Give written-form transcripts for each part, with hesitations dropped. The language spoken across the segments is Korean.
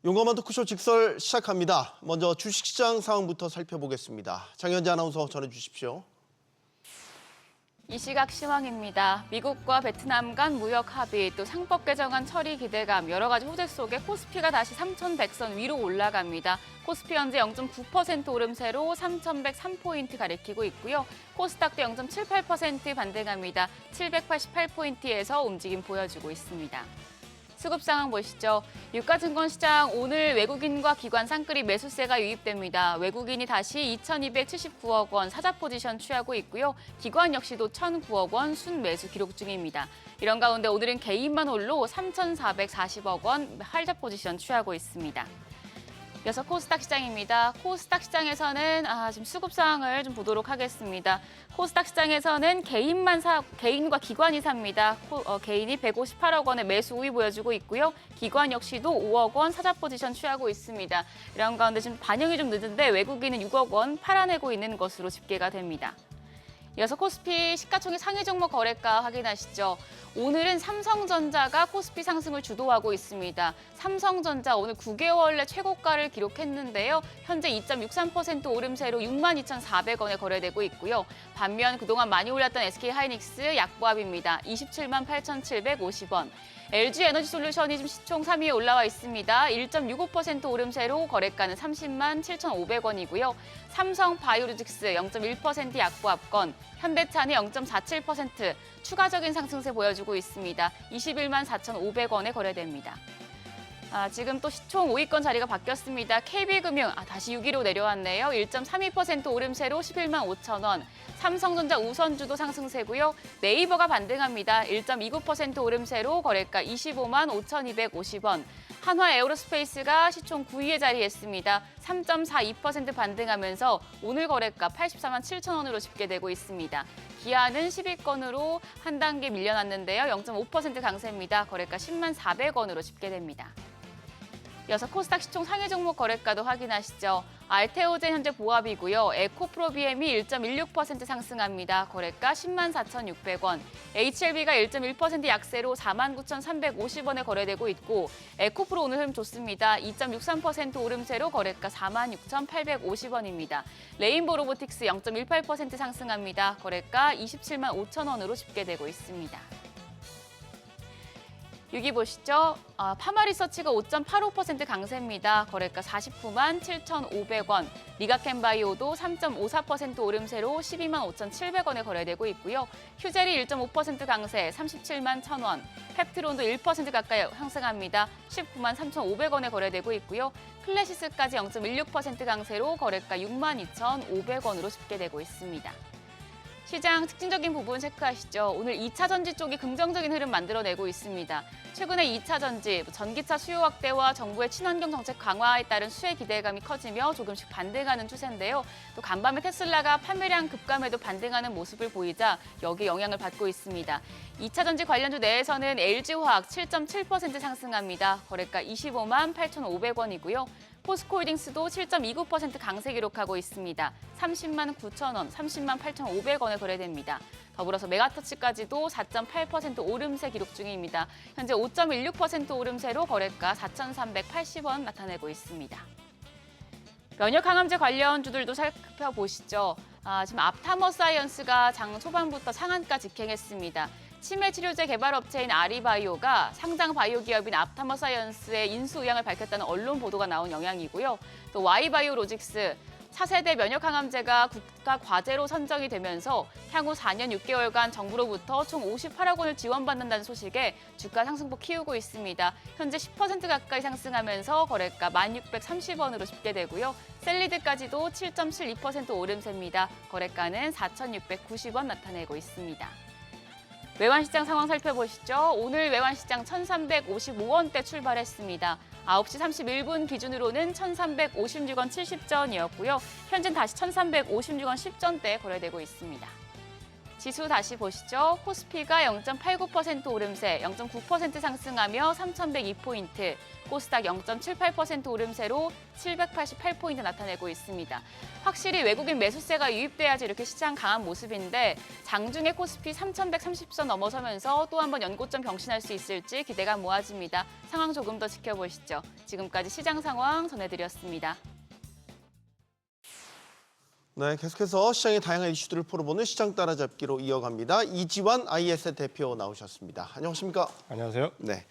용감한 토크쇼 직설 시작합니다. 먼저 주식시장 상황부터 살펴보겠습니다. 장현지 아나운서 전해주십시오. 이 시각 시황입니다. 미국과 베트남 간 무역 합의, 또 상법 개정안 처리 기대감, 여러 가지 호재 속에 코스피가 다시 3,100선 위로 올라갑니다. 코스피 현재 0.9% 오름세로 3,103포인트 가리키고 있고요. 코스닥도 0.78% 반등합니다. 788포인트에서 움직임 보여주고 있습니다. 수급 상황 보시죠. 유가증권 시장 오늘 외국인과 기관 쌍끌이 매수세가 유입됩니다. 외국인이 다시 2,279억 원 사자 포지션 취하고 있고요. 기관 역시도 1,009억 원 순매수 기록 중입니다. 이런 가운데 오늘은 개인만 홀로 3,440억 원 할자 포지션 취하고 있습니다. 이어서 코스닥 시장입니다. 코스닥 시장에서는 지금 수급 상황을 좀 보도록 하겠습니다. 코스닥 시장에서는 개인과 기관이 삽니다. 개인이 158억 원의 매수 우위 보여주고 있고요. 기관 역시도 5억 원 사자 포지션 취하고 있습니다. 이런 가운데 지금 반영이 좀 늦은데 외국인은 6억 원 팔아내고 있는 것으로 집계가 됩니다. 이어서 코스피 시가총액 상위 종목 거래가 확인하시죠. 오늘은 삼성전자가 코스피 상승을 주도하고 있습니다. 삼성전자 오늘 9개월 내 최고가를 기록했는데요. 현재 2.63% 오름세로 62,400원에 거래되고 있고요. 반면 그동안 많이 올랐던 SK하이닉스 약보합입니다. 278,750원. LG에너지솔루션이 지금 시총 3위에 올라와 있습니다. 1.65% 오름세로 거래가는 307,500원이고요. 삼성바이오로직스 0.1% 약보합권, 현대차는 0.47% 추가적인 상승세 보여주고 있습니다. 214,500원에 거래됩니다. 지금 또 시총 5위권 자리가 바뀌었습니다. KB금융 다시 6위로 내려왔네요. 1.32% 오름세로 115,000원. 삼성전자 우선주도 상승세고요. 네이버가 반등합니다. 1.29% 오름세로 거래가 255,5,250원. 한화에어로스페이스가 시총 9위에 자리했습니다. 3.42% 반등하면서 오늘 거래가 847,000원으로 집계되고 있습니다. 기아는 10위권으로 한 단계 밀려났는데요. 0.5% 강세입니다. 거래가 104,000원으로 집계됩니다. 이어서 코스닥 시총 상위 종목 거래가도 확인하시죠. 알테오젠 현재 보합이고요. 에코프로비엠이 1.16% 상승합니다. 거래가 104,600원. HLB가 1.1% 약세로 49,350원에 거래되고 있고 에코프로 오늘 흐름 좋습니다. 2.63% 오름세로 거래가 46,850원입니다. 레인보 로보틱스 0.18% 상승합니다. 거래가 275,000원으로 집계되고 있습니다. 6위 보시죠. 파마리서치가 5.85% 강세입니다. 거래가 497,500원. 리가켄바이오도 3.54% 오름세로 125,700원에 거래되고 있고요. 휴젤이 1.5% 강세 371,000원. 펩트론도 1% 가까이 상승합니다. 193,500원에 거래되고 있고요. 클래시스까지 0.16% 강세로 거래가 62,500원으로 집계되고 있습니다. 시장 특징적인 부분 체크하시죠. 오늘 2차 전지 쪽이 긍정적인 흐름 만들어내고 있습니다. 최근에 2차 전지, 전기차 수요 확대와 정부의 친환경 정책 강화에 따른 수혜 기대감이 커지며 조금씩 반등하는 추세인데요. 또 간밤에 테슬라가 판매량 급감에도 반등하는 모습을 보이자 여기에 영향을 받고 있습니다. 2차 전지 관련주 내에서는 LG화학 7.7% 상승합니다. 거래가 258,500원이고요. 포스코홀딩스도 7.29% 강세 기록하고 있습니다. 309,000원, 308,500원에 거래됩니다. 더불어서 메가터치까지도 4.8% 오름세 기록 중입니다. 현재 5.16% 오름세로 거래가 4,380원 나타내고 있습니다. 면역 항암제 관련주들도 살펴보시죠. 지금 앞타머사이언스가 장 초반부터 상한가 직행했습니다. 치매 치료제 개발 업체인 아리바이오가 상장 바이오 기업인 앞타머사이언스의 인수 의향을 밝혔다는 언론 보도가 나온 영향이고요. 또 Y바이오로직스 4세대 면역 항암제가 국가 과제로 선정이 되면서 향후 4년 6개월간 정부로부터 총 58억 원을 지원받는다는 소식에 주가 상승폭 키우고 있습니다. 현재 10% 가까이 상승하면서 거래가 1,630원으로 집계되고요. 셀리드까지도 7.72% 오름세입니다. 거래가는 4,690원 나타내고 있습니다. 외환시장 상황 살펴보시죠. 오늘 외환시장 1,355원대 출발했습니다. 9시 31분 기준으로는 1,356원 70전이었고요. 현재는 다시 1,356원 10전대 거래되고 있습니다. 지수 다시 보시죠. 코스피가 0.89% 오름세, 0.9% 상승하며 3,102포인트, 코스닥 0.78% 오름세로 788포인트 나타내고 있습니다. 확실히 외국인 매수세가 유입돼야지 이렇게 시장 강한 모습인데 장중에 코스피 3,130선 넘어서면서 또 한 번 연고점 경신할 수 있을지 기대가 모아집니다. 상황 조금 더 지켜보시죠. 지금까지 시장 상황 전해드렸습니다. 네, 계속해서 시장의 다양한 이슈들을 풀어보는 시장 따라잡기로 이어갑니다. 이지환 IS의 대표 나오셨습니다. 안녕하십니까? 안녕하세요. 네,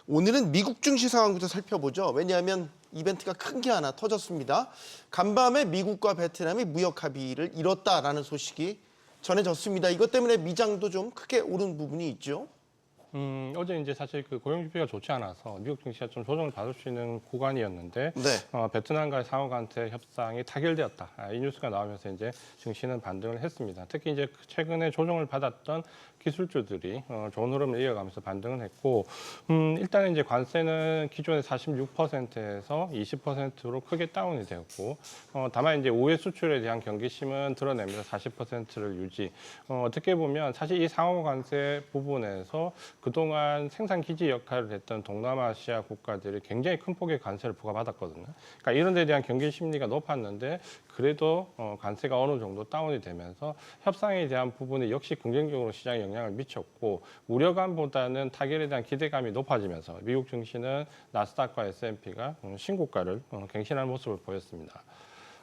오늘은 미국 증시 상황부터 살펴보죠. 왜냐하면 이벤트가 큰 게 하나 터졌습니다. 간밤에 미국과 베트남이 무역 합의를 이뤘다라는 소식이 전해졌습니다. 이것 때문에 미장도 좀 크게 오른 부분이 있죠. 어제 이제 사실 그 고용 지표가 좋지 않아서 미국 증시가 좀 조정을 받을 수 있는 구간이었는데 네. 베트남과의 상호간세 협상이 타결되었다. 이 뉴스가 나오면서 이제 증시는 반등을 했습니다. 특히 이제 최근에 조정을 받았던 기술주들이 좋은 흐름을 이어가면서 반등을 했고 일단은 이제 관세는 기존의 46%에서 20%로 크게 다운이 되었고 다만 이제 우회 수출에 대한 경계심은 드러내면서 40%를 유지. 어떻게 보면 사실 이 상호관세 부분에서 그동안 생산 기지 역할을 했던 동남아시아 국가들이 굉장히 큰 폭의 관세를 부과받았거든요. 그러니까 이런 데 대한 경계 심리가 높았는데 그래도 관세가 어느 정도 다운이 되면서 협상에 대한 부분이 역시 긍정적으로 시장에 영향을 미쳤고 우려감보다는 타결에 대한 기대감이 높아지면서 미국 증시는 나스닥과 S&P가 신고가를 갱신하는 모습을 보였습니다.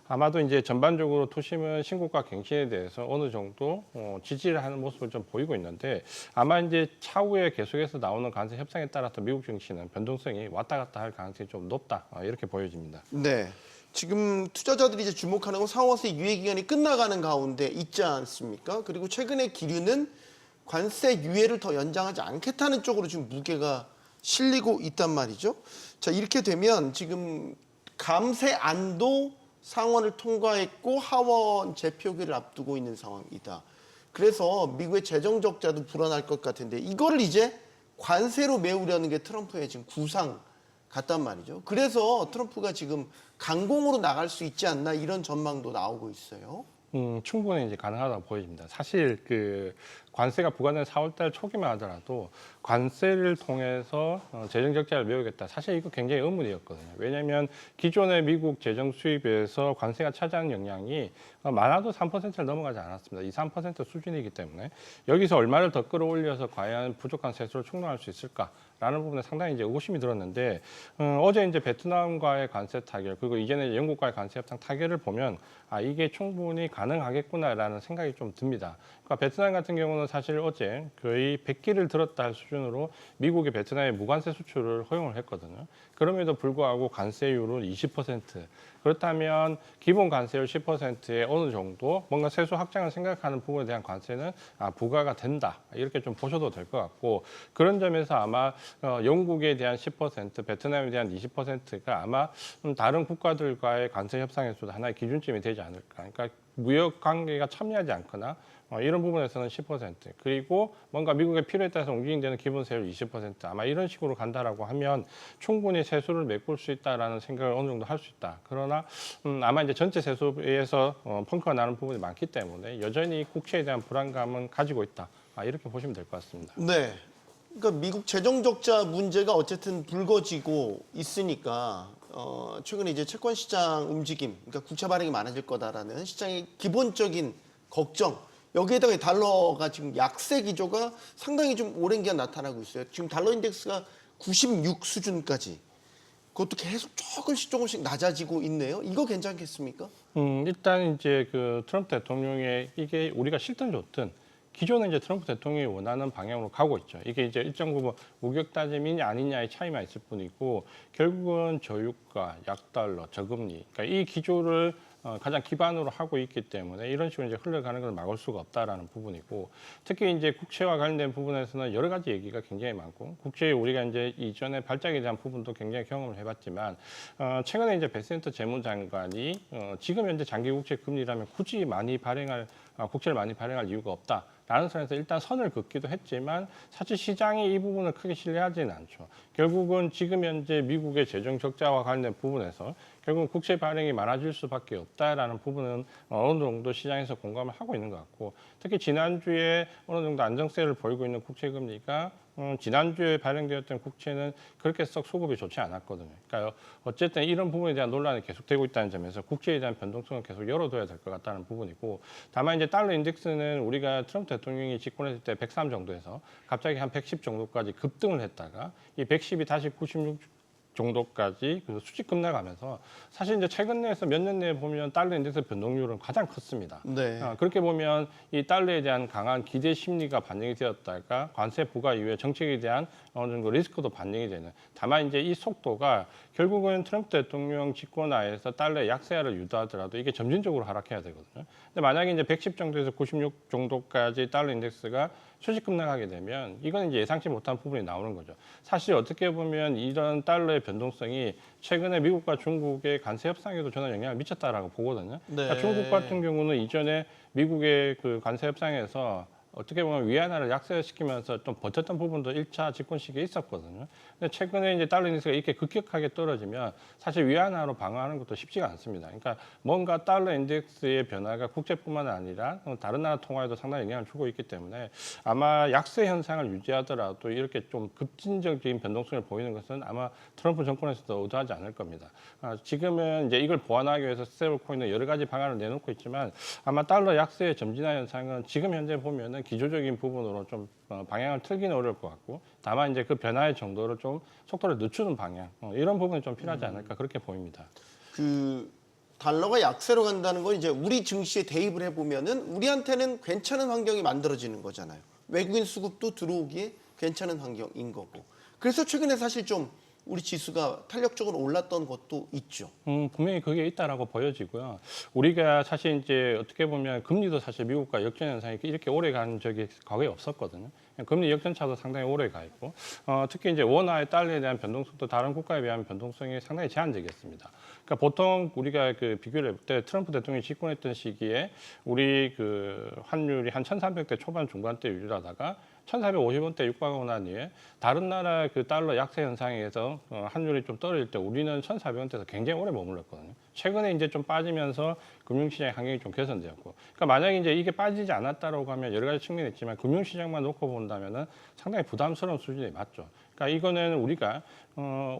아마도 이제 전반적으로 투심은 신고가 갱신에 대해서 어느 정도 지지를 하는 모습을 좀 보이고 있는데 아마 이제 차후에 계속해서 나오는 관세 협상에 따라서 미국 증시는 변동성이 왔다 갔다 할 가능성이 좀 높다 이렇게 보여집니다. 네. 지금 투자자들이 이제 주목하는 건 상호세 유예 기간이 끝나가는 가운데 있지 않습니까? 그리고 최근에 기류는 관세 유예를 더 연장하지 않겠다는 쪽으로 지금 무게가 실리고 있단 말이죠. 자, 이렇게 되면 지금 감세안도 상원을 통과했고 하원 재표결을 앞두고 있는 상황이다. 그래서 미국의 재정 적자도 불어날 것 같은데 이거를 이제 관세로 메우려는 게 트럼프의 지금 구상 같단 말이죠. 그래서 트럼프가 지금 강공으로 나갈 수 있지 않나 이런 전망도 나오고 있어요. 충분히 이제 가능하다고 보여집니다. 사실 그 관세가 부과된 4월달 초기만 하더라도 관세를 통해서 재정 적자를 메우겠다. 사실 이거 굉장히 의문이었거든요. 왜냐하면 기존의 미국 재정 수입에서 관세가 차지하는 영향이 많아도 3%를 넘어가지 않았습니다. 2, 3% 수준이기 때문에 여기서 얼마를 더 끌어올려서 과연 부족한 세수를 충당할 수 있을까라는 부분에 상당히 이제 의구심이 들었는데 어제 이제 베트남과의 관세 타결 그리고 이전에 영국과의 관세 협상 타결을 보면 이게 충분히 가능하겠구나라는 생각이 좀 듭니다. 그러니까 베트남 같은 경우는 사실 어제 거의 100기를 들었다 할 수준으로 미국이 베트남에 무관세 수출을 허용을 했거든요. 그럼에도 불구하고 관세율은 20%. 그렇다면 기본 관세율 10%에 어느 정도 뭔가 세수 확장을 생각하는 부분에 대한 관세는 부과가 된다. 이렇게 좀 보셔도 될 것 같고 그런 점에서 아마 영국에 대한 10%, 베트남에 대한 20%가 아마 다른 국가들과의 관세 협상에서도 하나의 기준점이 되지 않을까. 그러니까 무역 관계가 첨예하지 않거나 이런 부분에서는 10% 그리고 뭔가 미국의 필요에 따라서 움직이는 기본 세율 20% 아마 이런 식으로 간다라고 하면 충분히 세수를 메꿀 수 있다라는 생각을 어느 정도 할 수 있다. 그러나 아마 이제 전체 세수에서 펑크가 나는 부분이 많기 때문에 여전히 국채에 대한 불안감은 가지고 있다. 이렇게 보시면 될 것 같습니다. 네. 그러니까 미국 재정 적자 문제가 어쨌든 불거지고 있으니까 최근에 이제 채권 시장 움직임, 그러니까 국채 발행이 많아질 거다라는 시장의 기본적인 걱정. 여기에다가 달러가 지금 약세 기조가 상당히 좀 오랜 기간 나타나고 있어요. 지금 달러 인덱스가 96 수준까지. 그것도 계속 조금씩 낮아지고 있네요. 이거 괜찮겠습니까? 일단 이제 그 트럼프 대통령의 이게 우리가 싫든 좋든 기존에 이제 트럼프 대통령이 원하는 방향으로 가고 있죠. 이게 이제 일정 부분 무역 다짐이냐 아니냐의 차이만 있을 뿐이고 결국은 저유가, 약달러, 저금리, 그러니까 이 기조를 가장 기반으로 하고 있기 때문에 이런 식으로 이제 흘러가는 걸 막을 수가 없다라는 부분이고 특히 이제 국채와 관련된 부분에서는 여러 가지 얘기가 굉장히 많고 국채 우리가 이제 이전에 발작에 대한 부분도 굉장히 경험을 해봤지만 최근에 이제 베센터 재무장관이 지금 현재 장기 국채 금리라면 굳이 많이 발행할 국채를 많이 발행할 이유가 없다. 라는 선에서 일단 선을 긋기도 했지만 사실 시장이 이 부분을 크게 신뢰하지는 않죠. 결국은 지금 현재 미국의 재정 적자와 관련된 부분에서 결국은 국채 발행이 많아질 수밖에 없다라는 부분은 어느 정도 시장에서 공감을 하고 있는 것 같고, 특히 지난주에 어느 정도 안정세를 보이고 있는 국채 금리가 지난주에 발행되었던 국채는 그렇게 썩 수급이 좋지 않았거든요. 그러니까 어쨌든 이런 부분에 대한 논란이 계속되고 있다는 점에서 국채에 대한 변동성을 계속 열어둬야 될 것 같다는 부분이고, 다만 이제 달러 인덱스는 우리가 트럼프 대통령이 집권했을 때 103 정도에서 갑자기 한 110 정도까지 급등을 했다가 이 110이 다시 96 정도까지 수직 급락하면서 사실 이제 최근 내에서 몇 년 내에 보면 달러 인덱스 변동률은 가장 컸습니다. 네. 그렇게 보면 이 달러에 대한 강한 기대 심리가 반영이 되었다가 관세 부과 이후에 정책에 대한 어느 정도 리스크도 반영이 되는. 다만 이제 이 속도가 결국은 트럼프 대통령 집권 하에서 달러의 약세화를 유도하더라도 이게 점진적으로 하락해야 되거든요. 근데 만약에 이제 110 정도에서 96 정도까지 달러 인덱스가 수직 급락하게 되면 이건 이제 예상치 못한 부분이 나오는 거죠. 사실 어떻게 보면 이런 달러의 변동성이 최근에 미국과 중국의 관세 협상에도 저는 영향을 미쳤다라고 보거든요. 네. 그러니까 중국 같은 경우는 이전에 미국의 그 관세 협상에서 어떻게 보면 위안화를 약세시키면서 좀 버텼던 부분도 1차 집권 시기에 있었거든요. 근데 최근에 이제 달러 인덱스가 이렇게 급격하게 떨어지면 사실 위안화로 방어하는 것도 쉽지가 않습니다. 그러니까 뭔가 달러 인덱스의 변화가 국제뿐만 아니라 다른 나라 통화에도 상당히 영향을 주고 있기 때문에 아마 약세 현상을 유지하더라도 이렇게 좀 급진적인 변동성을 보이는 것은 아마 트럼프 정권에서도 의도하지 않을 겁니다. 지금은 이제 이걸 보완하기 위해서 스테이블 코인은 여러 가지 방안을 내놓고 있지만 아마 달러 약세의 점진화 현상은 지금 현재 보면은 기조적인 부분으로 좀 방향을 틀기는 어려울 것 같고, 다만 이제 그 변화의 정도를 좀 속도를 늦추는 방향, 이런 부분이 좀 필요하지 않을까 그렇게 보입니다. 그 달러가 약세로 간다는 건 이제 우리 증시에 대입을 해보면은 우리한테는 괜찮은 환경이 만들어지는 거잖아요. 외국인 수급도 들어오기에 괜찮은 환경인 거고. 그래서 최근에 사실 좀 우리 지수가 탄력적으로 올랐던 것도 있죠. 분명히 그게 있다라고 보여지고요. 우리가 사실 이제 어떻게 보면 금리도 사실 미국과 역전 현상이 이렇게 오래 간 적이 거의 없었거든요. 금리 역전차도 상당히 오래 가 있고, 특히 이제 원화의 달러에 대한 변동성도 다른 국가에 비하면 변동성이 상당히 제한적이었습니다. 그러니까 보통 우리가 그 비교를 해볼 때 트럼프 대통령이 집권했던 시기에 우리 그 환율이 한 1,300대 초반 중반대 유지하다가 1,450원대 육박하고 난 이후에 다른 나라 그 달러 약세 현상에 의해서 환율이 좀 떨어질 때 우리는 1,400원대에서 굉장히 오래 머물렀거든요. 최근에 이제 좀 빠지면서 금융시장의 환경이 좀 개선되었고, 그러니까 만약에 이제 이게 빠지지 않았다라고 하면 여러 가지 측면이 있지만 금융시장만 놓고 본다면은 상당히 부담스러운 수준이 맞죠. 그러니까 이거는 우리가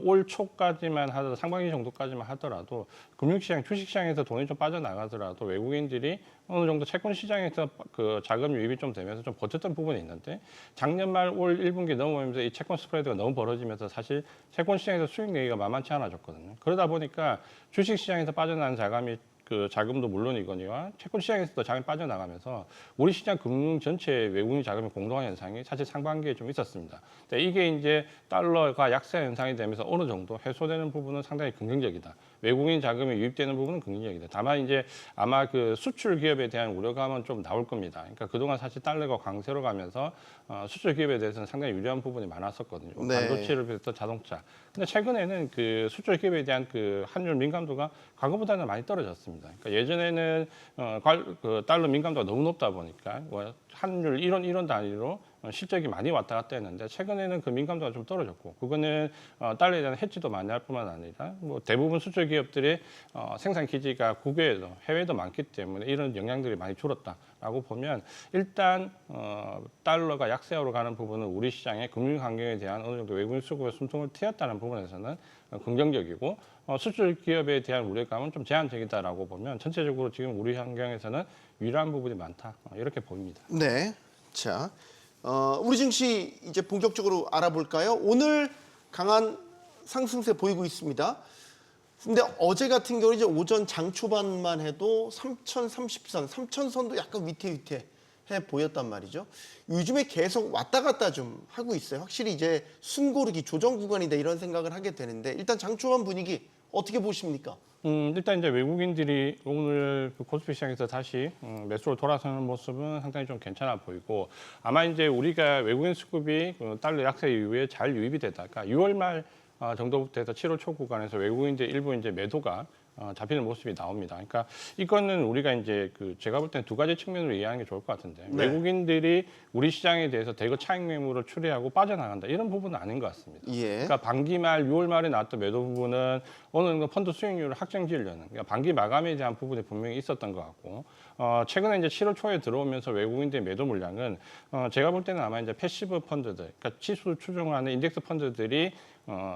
올 초까지만 하더라도 상반기 정도까지만 하더라도 금융시장, 주식시장에서 돈이 좀 빠져나가더라도 외국인들이 어느 정도 채권 시장에서 그 자금 유입이 좀 되면서 좀 버텼던 부분이 있는데, 작년 말 올 1분기 넘어오면서 이 채권 스프레드가 너무 벌어지면서 사실 채권 시장에서 수익 내기가 만만치 않아졌거든요. 그러다 보니까 주식 시장에서 빠져나간 자금이 그 자금도 물론이거니와 채권 시장에서도 자금이 빠져나가면서 우리 시장 금융 전체의 외국인 자금의 공동화 현상이 사실 상반기에 좀 있었습니다. 근데 이게 이제 달러가 약세 현상이 되면서 어느 정도 해소되는 부분은 상당히 긍정적이다. 외국인 자금이 유입되는 부분은 긍정적이다. 다만 이제 아마 그 수출 기업에 대한 우려감은 좀 나올 겁니다. 그러니까 그동안 사실 달러가 강세로 가면서 수출 기업에 대해서는 상당히 유리한 부분이 많았었거든요. 네. 반도체를 비롯한 자동차. 근데 최근에는 그 수출 기업에 대한 그 환율 민감도가 과거보다는 많이 떨어졌습니다. 그러니까 예전에는 그 달러 민감도가 너무 높다 보니까 환율 이런 단위로 실적이 많이 왔다 갔다 했는데 최근에는 그 민감도가 좀 떨어졌고, 그거는 달러에 대한 해지도 많이 할 뿐만 아니라 뭐 대부분 수출 기업들의 생산 기지가 국외에도 해외에도 많기 때문에 이런 영향들이 많이 줄었다라고 보면 일단 달러가 약세화로 가는 부분은 우리 시장의 금융 환경에 대한 어느 정도 외국인 수급의 숨통을 트였다는 부분에서는 긍정적이고, 수출 기업에 대한 우려감은 좀 제한적이다라고 보면 전체적으로 지금 우리 환경에서는 유리한 부분이 많다 이렇게 보입니다. 네. 자, 우리 증시 이제 본격적으로 알아볼까요? 오늘 강한 상승세 보이고 있습니다. 근데 어제 같은 경우 이제 오전 장 초반만 해도 3,030선, 3,000선도 약간 위태위태해 보였단 말이죠. 요즘에 계속 왔다 갔다 좀 하고 있어요. 확실히 이제 숨고르기 조정 구간이다 이런 생각을 하게 되는데, 일단 장 초반 분위기 어떻게 보십니까? 일단 이제 외국인들이 오늘 그 코스피 시장에서 다시 매수로 돌아서는 모습은 상당히 좀 괜찮아 보이고, 아마 이제 우리가 외국인 수급이 달러 약세 이후에 잘 유입이 되다가 6월 말 정도부터 해서 7월 초 구간에서 외국인들 일부 이제 매도가 잡히는 모습이 나옵니다. 그러니까 이거는 우리가 이제 제가 볼 때는 두 가지 측면으로 이해하는 게 좋을 것 같은데 네. 외국인들이 우리 시장에 대해서 대거 차익 매물을 추리하고 빠져나간다 이런 부분은 아닌 것 같습니다. 예. 그러니까 반기 말 6월 말에 나왔던 매도 부분은 어느 정도 펀드 수익률을 확정지으려는 그러니까 반기 마감에 대한 부분이 분명히 있었던 것 같고 최근에 이제 7월 초에 들어오면서 외국인들의 매도 물량은 제가 볼 때는 아마 이제 패시브 펀드들 그러니까 지수 추종하는 인덱스 펀드들이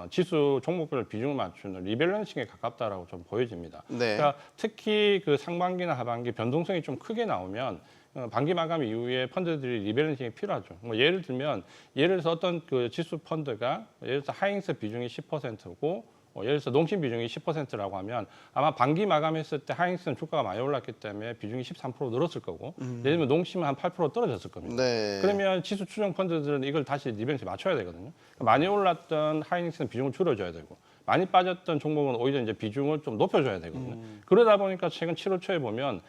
지수 종목별 비중을 맞추는 리밸런싱에 가깝다라고 좀 보여집니다. 네. 그러니까 특히 그 상반기나 하반기 변동성이 좀 크게 나오면 반기 마감 이후에 펀드들이 리밸런싱이 필요하죠. 뭐 예를 들어서 어떤 그 지수 펀드가 예를 들어서 하이닉스 비중이 10%고 예를 들어서 농심 비중이 10%라고 하면 아마 반기 마감했을 때 하이닉스는 주가가 많이 올랐기 때문에 비중이 13% 늘었을 거고 예를 들면 농심은 한 8% 떨어졌을 겁니다. 네. 그러면 지수 추종 펀드들은 이걸 다시 리밸런스 맞춰야 되거든요. 그러니까 많이 올랐던 하이닉스는 비중을 줄여줘야 되고 많이 빠졌던 종목은 오히려 이제 비중을 좀 높여줘야 되거든요. 그러다 보니까 최근 7월 초에 보면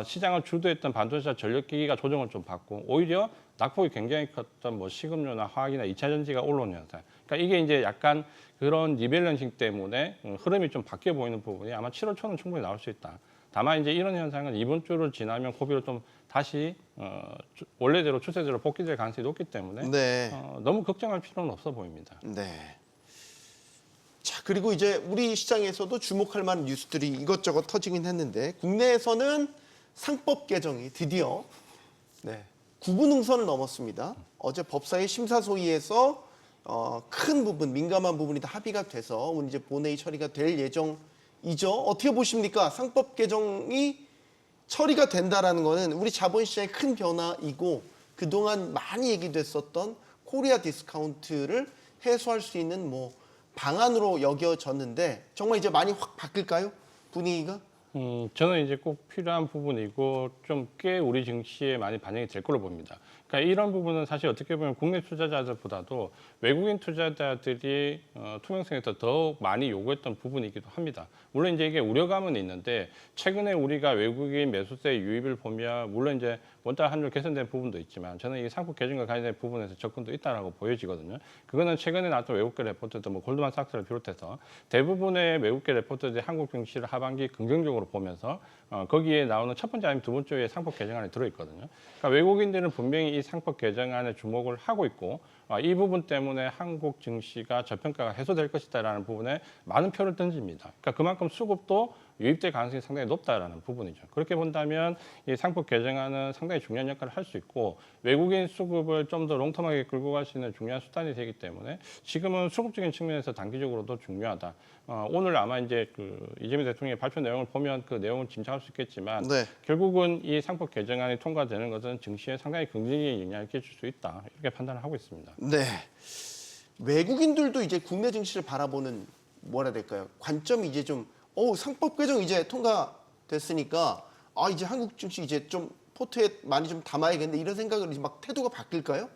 시장을 주도했던 반도체 전력기기가 조정을 좀 받고 오히려 낙폭이 굉장히 컸던 뭐 식음료나 화학이나 2차 전지가 올라오는 현상. 그러니까 이게 이제 약간 그런 리밸런싱 때문에 흐름이 좀 바뀌어 보이는 부분이 아마 7월 초는 충분히 나올 수 있다. 다만 이제 이런 현상은 이번 주를 지나면 고비로 좀 다시 원래대로 추세대로 복귀될 가능성이 높기 때문에 네. 너무 걱정할 필요는 없어 보입니다. 네. 자, 그리고 이제 우리 시장에서도 주목할 만한 뉴스들이 이것저것 터지긴 했는데 국내에서는 상법 개정이 드디어 구분 능선을 넘었습니다. 어제 법사위 심사소위에서 큰 부분, 민감한 부분이 다 합의가 돼서 오늘 이제 본회의 처리가 될 예정이죠. 어떻게 보십니까? 상법 개정이 처리가 된다라는 거는 우리 자본시장의 큰 변화이고 그동안 많이 얘기됐었던 코리아 디스카운트를 해소할 수 있는 뭐 방안으로 여겨졌는데 정말 이제 많이 확 바뀔까요? 분위기가? 저는 이제 꼭 필요한 부분이고 좀 꽤 우리 증시에 많이 반영이 될 걸로 봅니다. 그러니까 이런 부분은 사실 어떻게 보면 국내 투자자들보다도 외국인 투자자들이 투명성에서 더욱 많이 요구했던 부분이기도 합니다. 물론 이제 이게 우려감은 있는데 최근에 우리가 외국인 매수세 유입을 보면 물론 이제 원달 환율 개선된 부분도 있지만 저는 이 상품 개정과 관련된 부분에서 접근도 있다라고 보여지거든요. 그거는 최근에 나왔던 외국계 레포트들 뭐 골드만삭스를 비롯해서 대부분의 외국계 레포트들이 한국 증시를 하반기 긍정적으로 보면서 거기에 나오는 첫 번째 아니면 두 번째의 상법 개정안에 들어있거든요. 그러니까 외국인들은 분명히 이 상법 개정안에 주목을 하고 있고 이 부분 때문에 한국 증시가 저평가가 해소될 것이다라는 부분에 많은 표를 던집니다. 그러니까 그만큼 수급도 유입될 가능성이 상당히 높다라는 부분이죠. 그렇게 본다면 이 상법 개정안은 상당히 중요한 역할을 할 수 있고 외국인 수급을 좀 더 롱텀하게 끌고 갈 수 있는 중요한 수단이 되기 때문에 지금은 수급적인 측면에서 단기적으로도 중요하다. 오늘 아마 이제 이재명 대통령의 발표 내용을 보면 그 내용을 짐작할 수 있겠지만 네. 결국은 이 상법 개정안이 통과되는 것은 증시에 상당히 긍정적인 영향을 끼칠 수 있다. 이렇게 판단을 하고 있습니다. 네. 외국인들도 이제 국내 증시를 바라보는 뭐라 해야 될까요? 관점이 이제 좀 상법 개정 이제 통과됐으니까 이제 한국 증시 이제 좀 포트에 많이 좀 담아야겠는데 이런 생각을 이제 막 태도가 바뀔까요?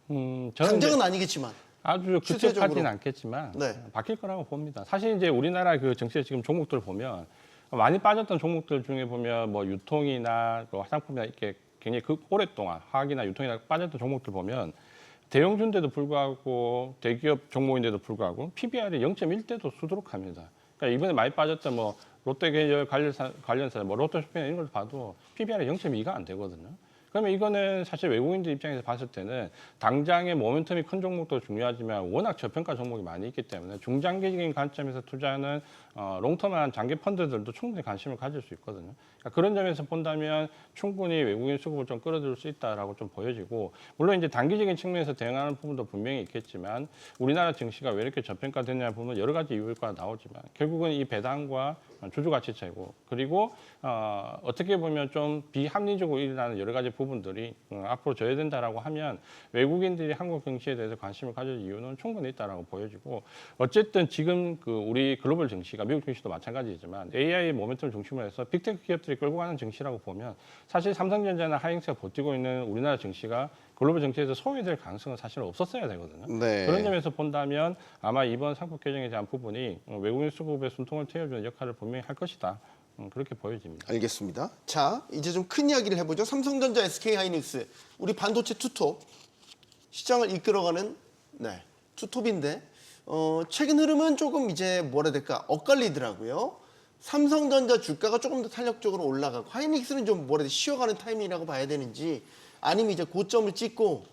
저는 당장은 아니겠지만. 아주 추세적으로. 급격하지는 않겠지만 네. 바뀔 거라고 봅니다. 사실 이제 우리나라 그 정치의 지금 종목들 보면 많이 빠졌던 종목들 중에 보면 뭐 유통이나 그 화장품이나 이렇게 굉장히 오랫동안 화학이나 유통이나 빠졌던 종목들 보면 대형주인데도 불구하고 대기업 종목인데도 불구하고 PBR이 0.1대도 수두룩합니다. 그러니까 이번에 많이 빠졌던 뭐 롯데 계열 관련사 뭐 롯데쇼핑 이런 걸 봐도 PBR이 0.2가 안 되거든요. 그러면 이거는 사실 외국인들 입장에서 봤을 때는 당장의 모멘텀이 큰 종목도 중요하지만 워낙 저평가 종목이 많이 있기 때문에 중장기적인 관점에서 투자하는 롱텀한 장기 펀드들도 충분히 관심을 가질 수 있거든요. 그러니까 그런 점에서 본다면 충분히 외국인 수급을 좀 끌어들일 수 있다라고 좀 보여지고 물론 이제 단기적인 측면에서 대응하는 부분도 분명히 있겠지만 우리나라 증시가 왜 이렇게 저평가됐냐는 부분은 여러 가지 이유가 나오지만 결국은 이 배당과 주주 가치 차이고 그리고 어떻게 보면 좀 비합리적으로 일어나는 여러 가지 부분들이 앞으로 져야 된다라고 하면 외국인들이 한국 증시에 대해서 관심을 가질 이유는 충분히 있다라고 보여지고 어쨌든 지금 우리 글로벌 증시가 미국 증시도 마찬가지지만 AI 모멘텀을 중심으로 해서 빅테크 기업들이 끌고 가는 증시라고 보면 사실 삼성전자나 하이닉스가 버티고 있는 우리나라 증시가 글로벌 정치에서 소외될 가능성은 사실 없었어야 되거든요. 네. 그런 점에서 본다면 아마 이번 상법 개정에 대한 부분이 외국인 수급의 숨통을 트여주는 역할을 분명히 할 것이다. 그렇게 보여집니다. 알겠습니다. 자, 이제 좀 큰 이야기를 해보죠. 삼성전자, SK하이닉스, 우리 반도체 투톱 시장을 이끌어가는 투톱인데 최근 흐름은 조금 이제 뭐라 해야 될까 엇갈리더라고요. 삼성전자 주가가 조금 더 탄력적으로 올라가고 하이닉스는 좀 뭐라 해야 돼 쉬어가는 타이밍이라고 봐야 되는지 아니면 이제 고점을 찍고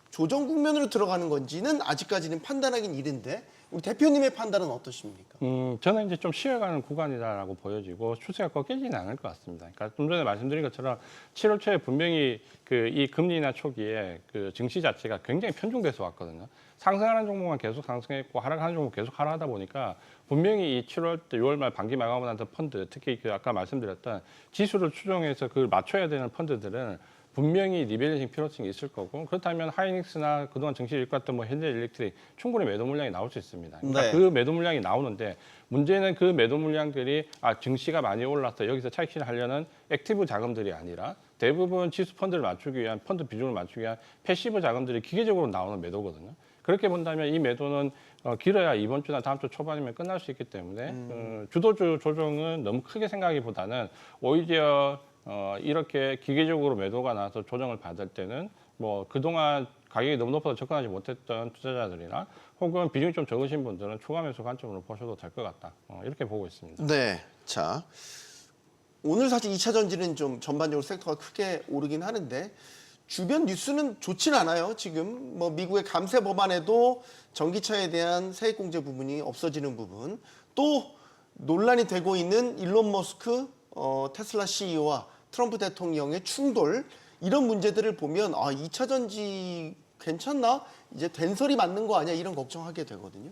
조정 국면으로 들어가는 건지는 아직까지는 판단하기는 이른데 우리 대표님의 판단은 어떠십니까? 저는 이제 좀 쉬어가는 구간이다라고 보여지고 추세가 꺾이지는 않을 것 같습니다. 그러니까 좀 전에 말씀드린 것처럼 7월 초에 분명히 이 금리 인하 초기에 그 증시 자체가 굉장히 편중돼서 왔거든요. 상승하는 종목만 계속 상승했고 하락하는 종목 계속 하락하다 보니까 분명히 이 7월 때 6월 말 반기 마감을 한 펀드, 특히 그 아까 말씀드렸던 지수를 추종해서 그걸 맞춰야 되는 펀드들은 분명히 리밸런싱 필요성이 있을 거고 그렇다면 하이닉스나 그동안 증시 일갔던 뭐 현대일렉트릭 충분히 매도 물량이 나올 수 있습니다. 그러니까 네. 그 매도 물량이 나오는데 문제는 그 매도 물량들이 증시가 많이 올라서 여기서 차익실을 하려는 액티브 자금들이 아니라 대부분 지수 펀드를 맞추기 위한 펀드 비중을 맞추기 위한 패시브 자금들이 기계적으로 나오는 매도거든요. 그렇게 본다면 이 매도는 길어야 이번 주나 다음 주 초반이면 끝날 수 있기 때문에 주도주 조정은 너무 크게 생각하기보다는 오히려 이렇게 기계적으로 매도가 나서 조정을 받을 때는 뭐 그동안 가격이 너무 높아서 접근하지 못했던 투자자들이나 혹은 비중이 좀 적으신 분들은 추가 매수 관점으로 보셔도 될 것 같다. 이렇게 보고 있습니다. 네. 자, 오늘 사실 2차 전지는 좀 전반적으로 섹터가 크게 오르긴 하는데 주변 뉴스는 좋진 않아요. 지금 뭐 미국의 감세 법안에도 전기차에 대한 세액 공제 부분이 없어지는 부분, 또 논란이 되고 있는 일론 머스크 테슬라 CEO와 트럼프 대통령의 충돌 이런 문제들을 보면 2차 전지 괜찮나? 이제 된설이 맞는 거 아니야? 이런 걱정하게 되거든요.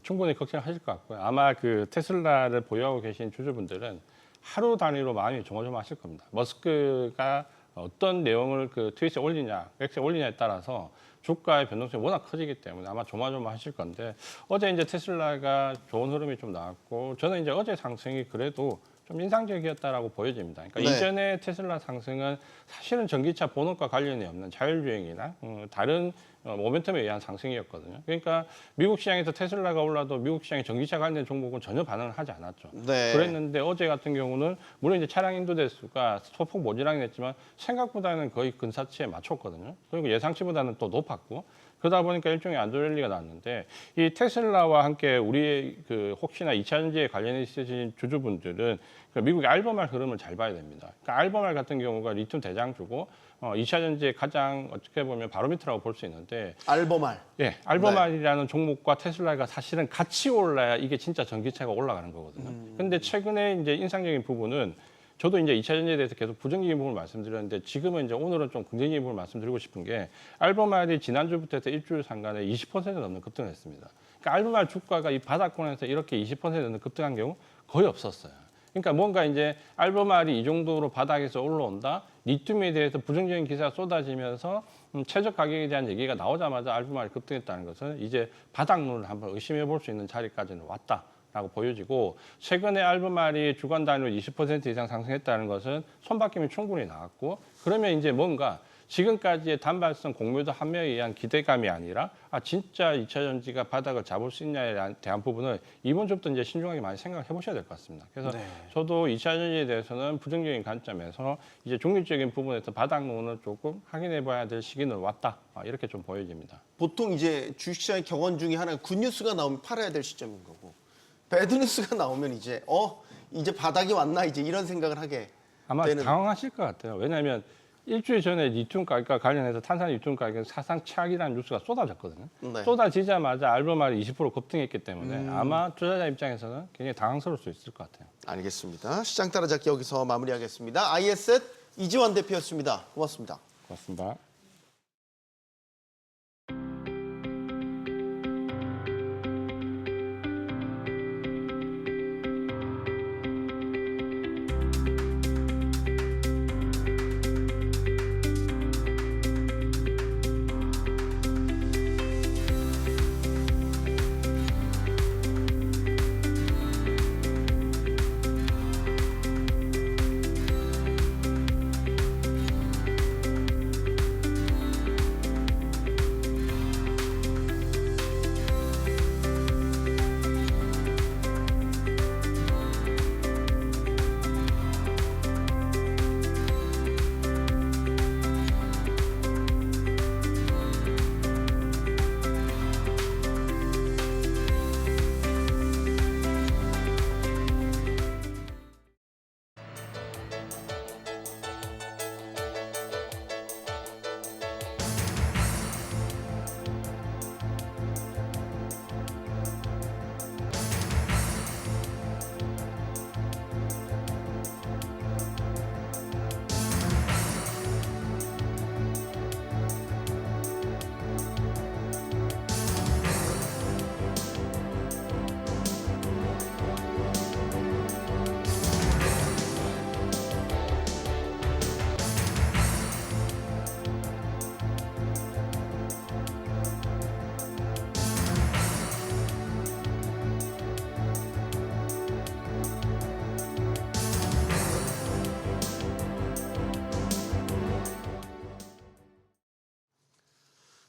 충분히 걱정하실 것 같고요. 아마 그 테슬라를 보유하고 계신 주주분들은 하루 단위로 마음이 조마조마하실 겁니다. 머스크가 어떤 내용을 그 트윗에 올리냐, X에 올리냐에 따라서 주가의 변동성이 워낙 커지기 때문에 아마 조마조마하실 건데 어제 이제 테슬라가 좋은 흐름이 좀 나왔고 저는 이제 어제 상승이 그래도 좀 인상적이었다라고 보여집니다. 그러니까 네. 이전에 테슬라 상승은 사실은 전기차 본업과 관련이 없는 자율주행이나 다른 모멘텀에 의한 상승이었거든요. 그러니까 미국 시장에서 테슬라가 올라도 미국 시장의 전기차 관련 종목은 전혀 반응을 하지 않았죠. 네. 그랬는데 어제 같은 경우는 물론 이제 차량 인도 대수가 소폭 모자라긴 했지만 생각보다는 거의 근사치에 맞췄거든요. 그리고 예상치보다는 또 높았고 그러다 보니까 일종의 안도랠리가 났는데 이 테슬라와 함께 우리 그 혹시나 2차 전지에 관련해 있으신 주주분들은 그 미국의 알버말 흐름을 잘 봐야 됩니다. 그러니까 알버말 같은 경우가 리튬 대장주고 2차 전지의 가장 어떻게 보면 바로미터라고 볼 수 있는데 알버말. 예, 알버말이라는 종목과 테슬라가 사실은 같이 올라야 이게 진짜 전기차가 올라가는 거거든요. 근데 최근에 이제 인상적인 부분은 저도 이제 2차 전지에 대해서 계속 부정적인 부분을 말씀드렸는데 지금은 이제 오늘은 좀 긍정적인 부분을 말씀드리고 싶은 게 알버말이 지난주부터 해서 일주일 상간에 20% 넘는 급등을 했습니다. 그러니까 알버말 주가가 이 바닥권에서 이렇게 20% 넘는 급등한 경우 거의 없었어요. 그러니까 뭔가 이제 알버말이 이 정도로 바닥에서 올라온다. 리튬에 대해서 부정적인 기사가 쏟아지면서 최저 가격에 대한 얘기가 나오자마자 알버말이 급등했다는 것은 이제 바닥론을 한번 의심해 볼 수 있는 자리까지는 왔다라고 보여지고 최근에 알버말이 주간 단위로 20% 이상 상승했다는 것은 손바뀜이 충분히 나왔고 그러면 이제 뭔가 지금까지의 단발성 공매도 판매에 의한 기대감이 아니라 진짜 2차 전지가 바닥을 잡을 수 있냐에 대한 부분을 이번 주부터 이제 신중하게 많이 생각해 보셔야 될 것 같습니다. 그래서 네. 저도 2차 전지에 대해서는 부정적인 관점에서 이제 중립적인 부분에서 바닥론을 조금 확인해 봐야 될 시기는 왔다. 이렇게 좀 보여집니다. 보통 이제 주식시장의 격언 중에 하나가 굿뉴스가 나오면 팔아야 될 시점인 거고 배드뉴스가 나오면 이제 바닥이 왔나 이제 이런 생각을 하게 아마 되는. 당황하실 것 같아요. 왜냐하면 일주일 전에 리튬 가격과 관련해서 탄산 리튬 가격 사상 최악이라는 뉴스가 쏟아졌거든요. 네. 쏟아지자마자 알버말이 20% 급등했기 때문에 아마 투자자 입장에서는 굉장히 당황스러울 수 있을 것 같아요. 알겠습니다. 시장 따라잡기 여기서 마무리하겠습니다. 아이에셋 이지환 대표였습니다. 고맙습니다. 고맙습니다.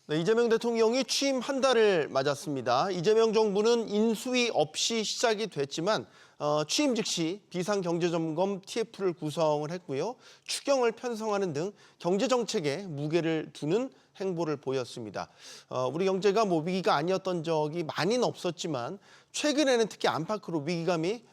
네, 이재명 대통령이 취임 한 달을 맞았습니다. 이재명 정부는 인수위 없이 시작이 됐지만 취임 즉시 비상경제점검 TF를 구성을 했고요. 추경을 편성하는 등 경제정책에 무게를 두는 행보를 보였습니다. 우리 경제가 위기가 아니었던 적이 많이는 없었지만 최근에는 특히 안팎으로 위기감이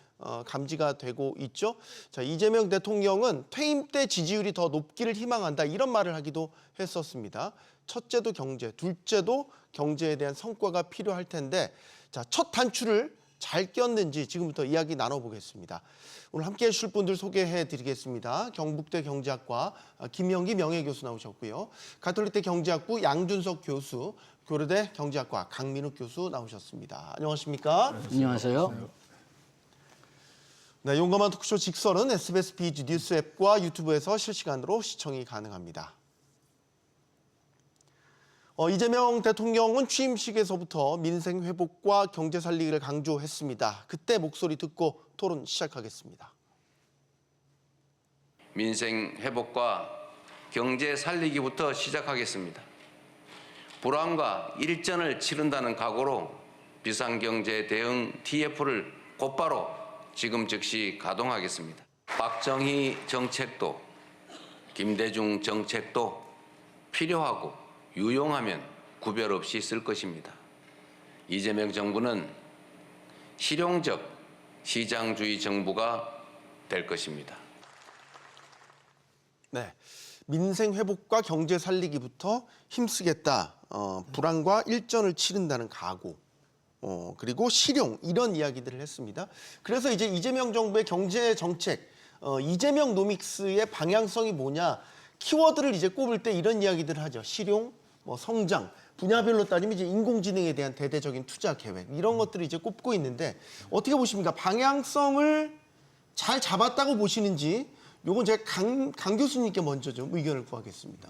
감지가 되고 있죠. 자, 이재명 대통령은 퇴임 때 지지율이 더 높기를 희망한다 이런 말을 하기도 했었습니다. 첫째도 경제, 둘째도 경제에 대한 성과가 필요할 텐데 자, 첫 단추를 잘 꼈는지 지금부터 이야기 나눠보겠습니다. 오늘 함께해 주실 분들 소개해드리겠습니다. 경북대 경제학과 김영기 명예교수 나오셨고요. 가톨릭대 경제학부 양준석 교수, 고려대 경제학과 강민욱 교수 나오셨습니다. 안녕하십니까? 안녕하세요. 네, 용감한 토크쇼 직설은 SBS 비즈 뉴스 앱과 유튜브에서 실시간으로 시청이 가능합니다. 이재명 대통령은 취임식에서부터 민생 회복과 경제 살리기를 강조했습니다. 그때 목소리 듣고 토론 시작하겠습니다. 민생 회복과 경제 살리기부터 시작하겠습니다. 불황과 일전을 치른다는 각오로 비상경제 대응 TF를 곧바로 지금 즉시 가동하겠습니다. 박정희 정책도 김대중 정책도 필요하고 유용하면 구별 없이 쓸 것입니다. 이재명 정부는 실용적 시장주의 정부가 될 것입니다. 네, 민생 회복과 경제 살리기부터 힘쓰겠다. 불황과 일전을 치른다는 각오. 그리고 실용 이런 이야기들을 했습니다. 그래서 이제 이재명 정부의 경제 정책, 이재명 노믹스의 방향성이 뭐냐 키워드를 이제 꼽을 때 이런 이야기들을 하죠. 실용, 성장, 분야별로 따지면 이제 인공지능에 대한 대대적인 투자 계획 이런 것들을 이제 꼽고 있는데 어떻게 보십니까? 방향성을 잘 잡았다고 보시는지 요건 제가 강 교수님께 먼저 좀 의견을 구하겠습니다.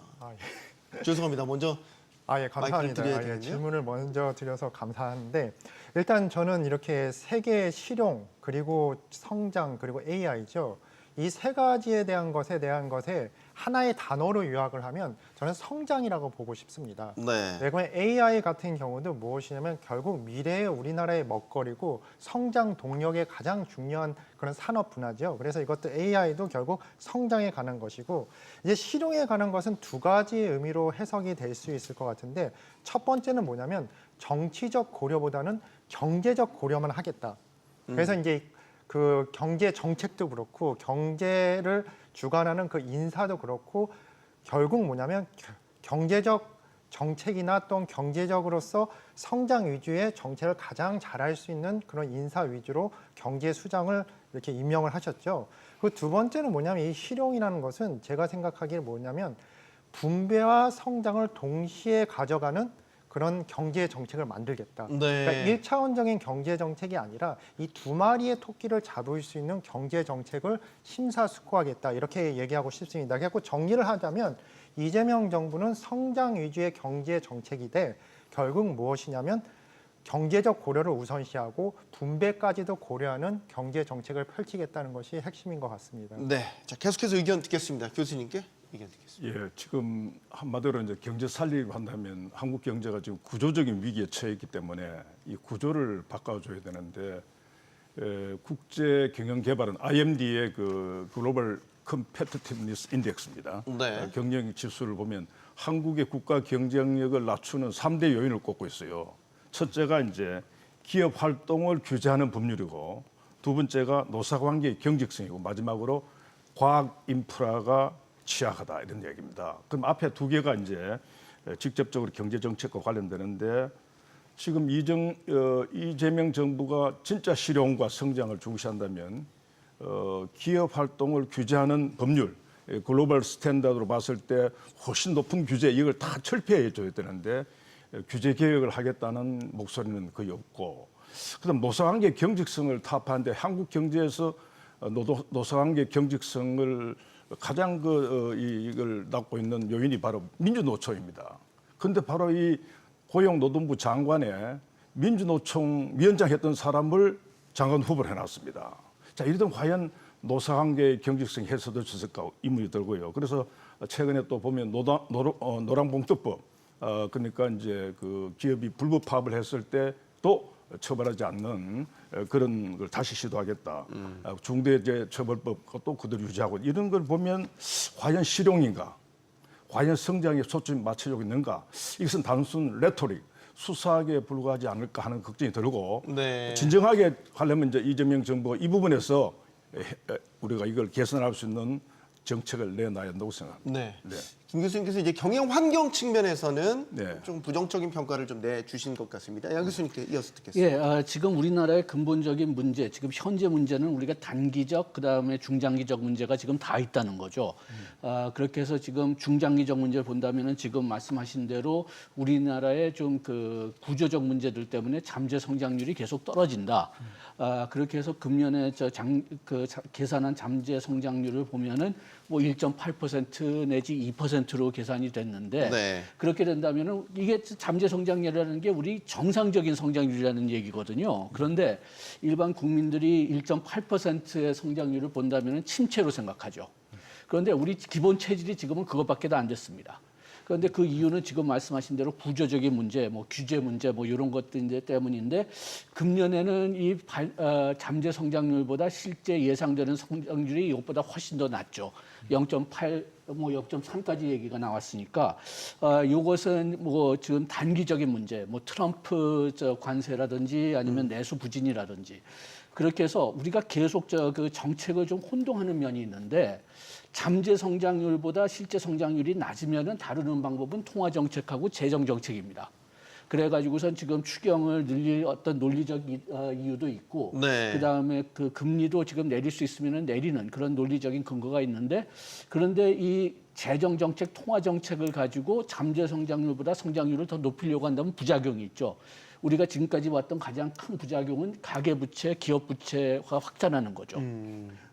죄송합니다. 먼저 예, 감사합니다. 질문을 먼저 드려서 감사한데 일단 저는 이렇게 세계의 실용 그리고 성장 그리고 AI죠. 이 세 가지에 대한 것에 하나의 단어로 요약을 하면 저는 성장이라고 보고 싶습니다. 네. 왜냐하면 AI 같은 경우도 무엇이냐면 결국 미래의 우리나라의 먹거리고 성장 동력의 가장 중요한 그런 산업 분야죠. 그래서 이것도 AI도 결국 성장에 관한 것이고 이제 실용에 관한 것은 두 가지 의미로 해석이 될 수 있을 것 같은데 첫 번째는 뭐냐면 정치적 고려보다는 경제적 고려만 하겠다. 그래서 이제 그 경제 정책도 그렇고 경제를 주관하는 그 인사도 그렇고 결국 뭐냐면 경제적 정책이나 또는 경제적으로서 성장 위주의 정책을 가장 잘할 수 있는 그런 인사 위주로 경제 수장을 이렇게 임명을 하셨죠. 그 두 번째는 뭐냐면 이 실용이라는 것은 제가 생각하기에 뭐냐면 분배와 성장을 동시에 가져가는 그런 경제 정책을 만들겠다. 네. 그러니까 1차원적인 경제 정책이 아니라 이 두 마리의 토끼를 잡을 수 있는 경제 정책을 심사숙고하겠다. 이렇게 얘기하고 싶습니다. 그래서 정리를 하자면 이재명 정부는 성장 위주의 경제 정책이 돼 결국 무엇이냐면 경제적 고려를 우선시하고 분배까지도 고려하는 경제 정책을 펼치겠다는 것이 핵심인 것 같습니다. 네. 자, 계속해서 의견 듣겠습니다. 교수님께 의견 듣겠습니다. 예, 지금 한마디로 이제 경제 살리기로 한다면 한국 경제가 지금 구조적인 위기에 처해 있기 때문에 이 구조를 바꿔줘야 되는데 국제 경영 개발은 IMD의 그 글로벌 컴페티티브니스 인덱스입니다. 네. 경영 지수를 보면 한국의 국가 경쟁력을 낮추는 3대 요인을 꼽고 있어요. 첫째가 이제 기업 활동을 규제하는 법률이고 두 번째가 노사관계의 경직성이고 마지막으로 과학 인프라가 취약하다 이런 얘기입니다. 그럼 앞에 두 개가 이제 직접적으로 경제 정책과 관련되는데 지금 이재명 정부가 진짜 실용과 성장을 중시한다면 기업 활동을 규제하는 법률 글로벌 스탠다드로 봤을 때 훨씬 높은 규제 이걸 다 철폐해 줘야 되는데 규제 개혁을 하겠다는 목소리는 거의 없고 그다음 노사관계 경직성을 타파하는데 한국 경제에서 노사관계 경직성을 가장 이걸 낳고 있는 요인이 바로 민주노총입니다. 그런데 바로 이 고용노동부 장관에 민주노총 위원장 했던 사람을 장관 후보를 해놨습니다. 자, 이러던 과연 노사관계의 경직성이 해소됐을까 의문이 들고요. 그래서 최근에 또 보면 노랑봉투법 그러니까 이제 그 기업이 불법 파업을 했을 때도 처벌하지 않는 그런 걸 다시 시도하겠다. 중대재해처벌법 그것도 그대로 유지하고 이런 걸 보면 과연 실용인가? 과연 성장에 초점이 맞춰지고 있는가? 이것은 단순 레토릭, 수사하기에 불과하지 않을까 하는 걱정이 들고 네. 진정하게 하려면 이제 이재명 정부가 이 부분에서 우리가 이걸 개선할 수 있는 정책을 내놔야 한다고 생각합니다. 네. 네. 김 교수님께서 이제 경영 환경 측면에서는 네. 좀 부정적인 평가를 좀 내주신 것 같습니다. 양 교수님께 이어서 듣겠습니다. 예, 지금 우리나라의 근본적인 문제, 지금 현재 문제는 우리가 단기적, 그다음에 중장기적 문제가 지금 다 있다는 거죠. 그렇게 해서 지금 중장기적 문제를 본다면은 지금 말씀하신 대로 우리나라의 좀 그 구조적 문제들 때문에 잠재 성장률이 계속 떨어진다. 그렇게 해서 금년에 계산한 잠재 성장률을 보면은 뭐 1.8% 내지 2%로 계산이 됐는데 네. 그렇게 된다면은 이게 잠재 성장률이라는 게 우리 정상적인 성장률이라는 얘기거든요. 그런데 일반 국민들이 1.8%의 성장률을 본다면은 침체로 생각하죠. 그런데 우리 기본 체질이 지금은 그것밖에 안 됐습니다. 그런데 그 이유는 지금 말씀하신 대로 구조적인 문제, 뭐 규제 문제, 뭐 이런 것들 때문인데 금년에는 이 잠재 성장률보다 실제 예상되는 성장률이 이것보다 훨씬 더 낮죠. 0.8, 뭐 0.3까지 얘기가 나왔으니까 이것은 뭐 지금 단기적인 문제, 뭐 트럼프 관세라든지 아니면 내수 부진이라든지 그렇게 해서 우리가 계속 그 정책을 좀 혼동하는 면이 있는데. 잠재 성장률보다 실제 성장률이 낮으면은 다루는 방법은 통화 정책하고 재정 정책입니다. 그래가지고선 지금 추경을 늘릴 어떤 논리적 이유도 있고, 네. 그 다음에 그 금리도 지금 내릴 수 있으면은 내리는 그런 논리적인 근거가 있는데, 그런데 이 재정 정책, 통화 정책을 가지고 잠재 성장률보다 성장률을 더 높이려고 한다면 부작용이 있죠. 우리가 지금까지 봤던 가장 큰 부작용은 가계부채, 기업부채가 확산하는 거죠.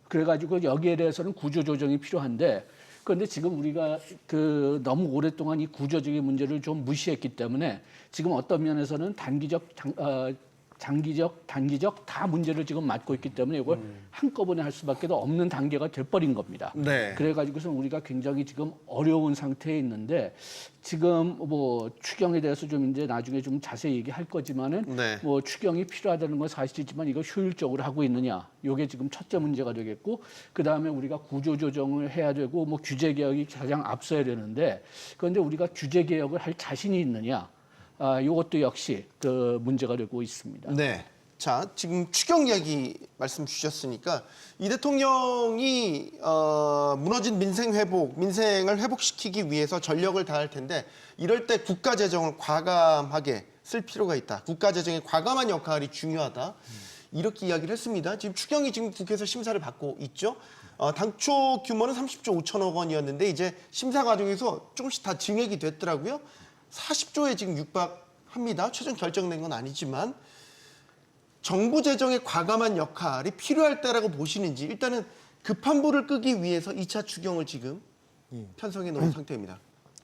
그래가지고 여기에 대해서는 구조조정이 필요한데 그런데 지금 우리가 그 너무 오랫동안 이 구조적인 문제를 좀 무시했기 때문에 지금 어떤 면에서는 장기적, 단기적 다 문제를 지금 맡고 있기 때문에 이걸 한꺼번에 할 수밖에 없는 단계가 돼버린 겁니다. 네. 그래가지고서 우리가 굉장히 지금 어려운 상태에 있는데 지금 뭐 추경에 대해서 좀 이제 나중에 좀 자세히 얘기할 거지만은 네. 뭐 추경이 필요하다는 건 사실이지만 이거 효율적으로 하고 있느냐 이게 지금 첫째 문제가 되겠고 그 다음에 우리가 구조조정을 해야 되고 뭐 규제 개혁이 가장 앞서야 되는데 그런데 우리가 규제 개혁을 할 자신이 있느냐? 이것도 역시 그 문제가 되고 있습니다. 네. 자, 지금 추경 이야기 말씀 주셨으니까 이 대통령이 무너진 민생을 회복시키기 위해서 전력을 다할 텐데 이럴 때 국가 재정을 과감하게 쓸 필요가 있다. 국가 재정의 과감한 역할이 중요하다. 이렇게 이야기를 했습니다. 지금 추경이 지금 국회에서 심사를 받고 있죠. 당초 규모는 30조 5천억 원이었는데 이제 심사 과정에서 조금씩 다 증액이 됐더라고요. 40조에 지금 육박합니다. 최종 결정된 건 아니지만 정부 재정의 과감한 역할이 필요할 때라고 보시는지 일단은 급한 불을 끄기 위해서 2차 추경을 지금 편성해 놓은 상태입니다.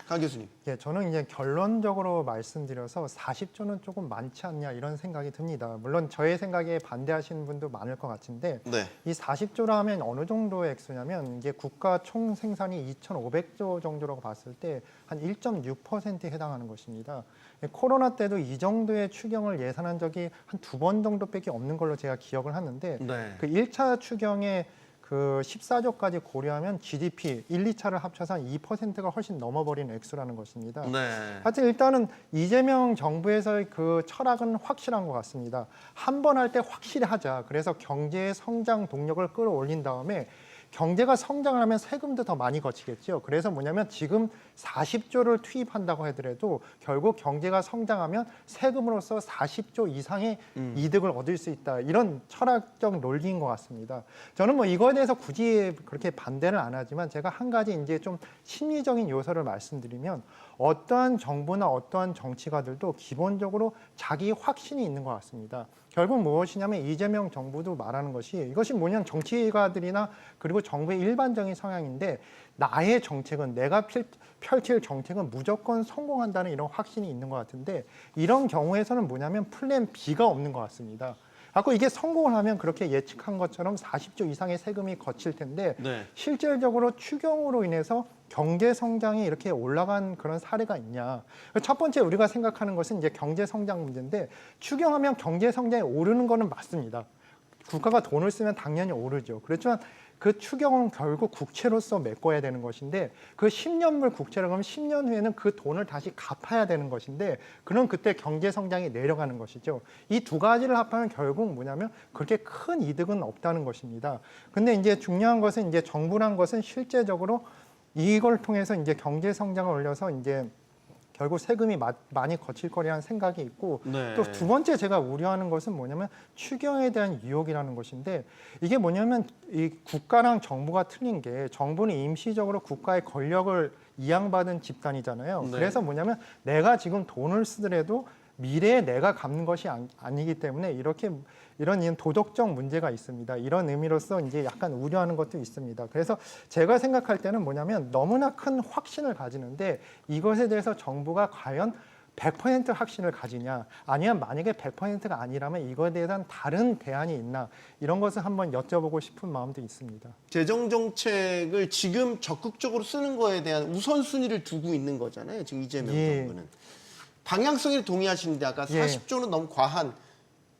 강 교수님. 예, 저는 이제 결론적으로 말씀드려서 40조는 조금 많지 않냐 이런 생각이 듭니다. 물론 저의 생각에 반대하시는 분도 많을 것 같은데 네. 이 40조라 하면 어느 정도의 액수냐면 이게 국가 총 생산이 2,500조 정도라고 봤을 때 한 1.6%에 해당하는 것입니다. 코로나 때도 이 정도의 추경을 예산한 적이 한 2번 정도밖에 없는 걸로 제가 기억을 하는데 네. 그 1차 추경에 그 14조까지 고려하면 GDP 1, 2차를 합쳐서 한 2%가 훨씬 넘어버린 액수라는 것입니다. 네. 하여튼 일단은 이재명 정부에서의 그 철학은 확실한 것 같습니다. 한 번 할 때 확실히 하자. 그래서 경제의 성장 동력을 끌어올린 다음에 경제가 성장을 하면 세금도 더 많이 거치겠죠. 그래서 뭐냐면 지금 40조를 투입한다고 하더라도 결국 경제가 성장하면 세금으로서 40조 이상의 이득을 얻을 수 있다. 이런 철학적 논리인 것 같습니다. 저는 뭐 이거에 대해서 굳이 그렇게 반대는 안 하지만 제가 한 가지 이제 좀 심리적인 요소를 말씀드리면 어떠한 정부나 어떠한 정치가들도 기본적으로 자기 확신이 있는 것 같습니다. 결국 무엇이냐면 이재명 정부도 말하는 것이 이것이 뭐냐면 정치가들이나 그리고 정부의 일반적인 성향인데 나의 정책은 내가 펼칠 정책은 무조건 성공한다는 이런 확신이 있는 것 같은데 이런 경우에서는 뭐냐면 플랜 B가 없는 것 같습니다. 아까 이게 성공을 하면 그렇게 예측한 것처럼 40조 이상의 세금이 거칠 텐데 네. 실질적으로 추경으로 인해서 경제 성장이 이렇게 올라간 그런 사례가 있냐. 첫 번째 우리가 생각하는 것은 이제 경제 성장 문제인데 추경하면 경제 성장이 오르는 거는 맞습니다. 국가가 돈을 쓰면 당연히 오르죠. 그렇지만 그 추경은 결국 국채로서 메꿔야 되는 것인데 그 10년물 국채라고 하면 10년 후에는 그 돈을 다시 갚아야 되는 것인데 그럼 그때 경제 성장이 내려가는 것이죠. 이 두 가지를 합하면 결국 뭐냐면 그렇게 큰 이득은 없다는 것입니다. 근데 이제 중요한 것은 이제 정부란 것은 실제적으로 이걸 통해서 이제 경제 성장을 올려서 이제 결국 세금이 많이 거칠 거라는 생각이 있고 네. 또 두 번째 제가 우려하는 것은 뭐냐면 추경에 대한 유혹이라는 것인데 이게 뭐냐면 이 국가랑 정부가 틀린 게 정부는 임시적으로 국가의 권력을 이양받은 집단이잖아요. 네. 그래서 뭐냐면 내가 지금 돈을 쓰더라도 미래에 내가 갚는 것이 아니기 때문에 이런 도덕적 문제가 있습니다. 이런 의미로서 이제 약간 우려하는 것도 있습니다. 그래서 제가 생각할 때는 뭐냐면 너무나 큰 확신을 가지는데 이것에 대해서 정부가 과연 100% 확신을 가지냐 아니면 만약에 100%가 아니라면 이거에 대한 다른 대안이 있나 이런 것을 한번 여쭤보고 싶은 마음도 있습니다. 재정 정책을 지금 적극적으로 쓰는 거에 대한 우선순위를 두고 있는 거잖아요. 지금 이재명 예. 정부는. 방향성에 동의하시는데 아까 예. 40조는 너무 과한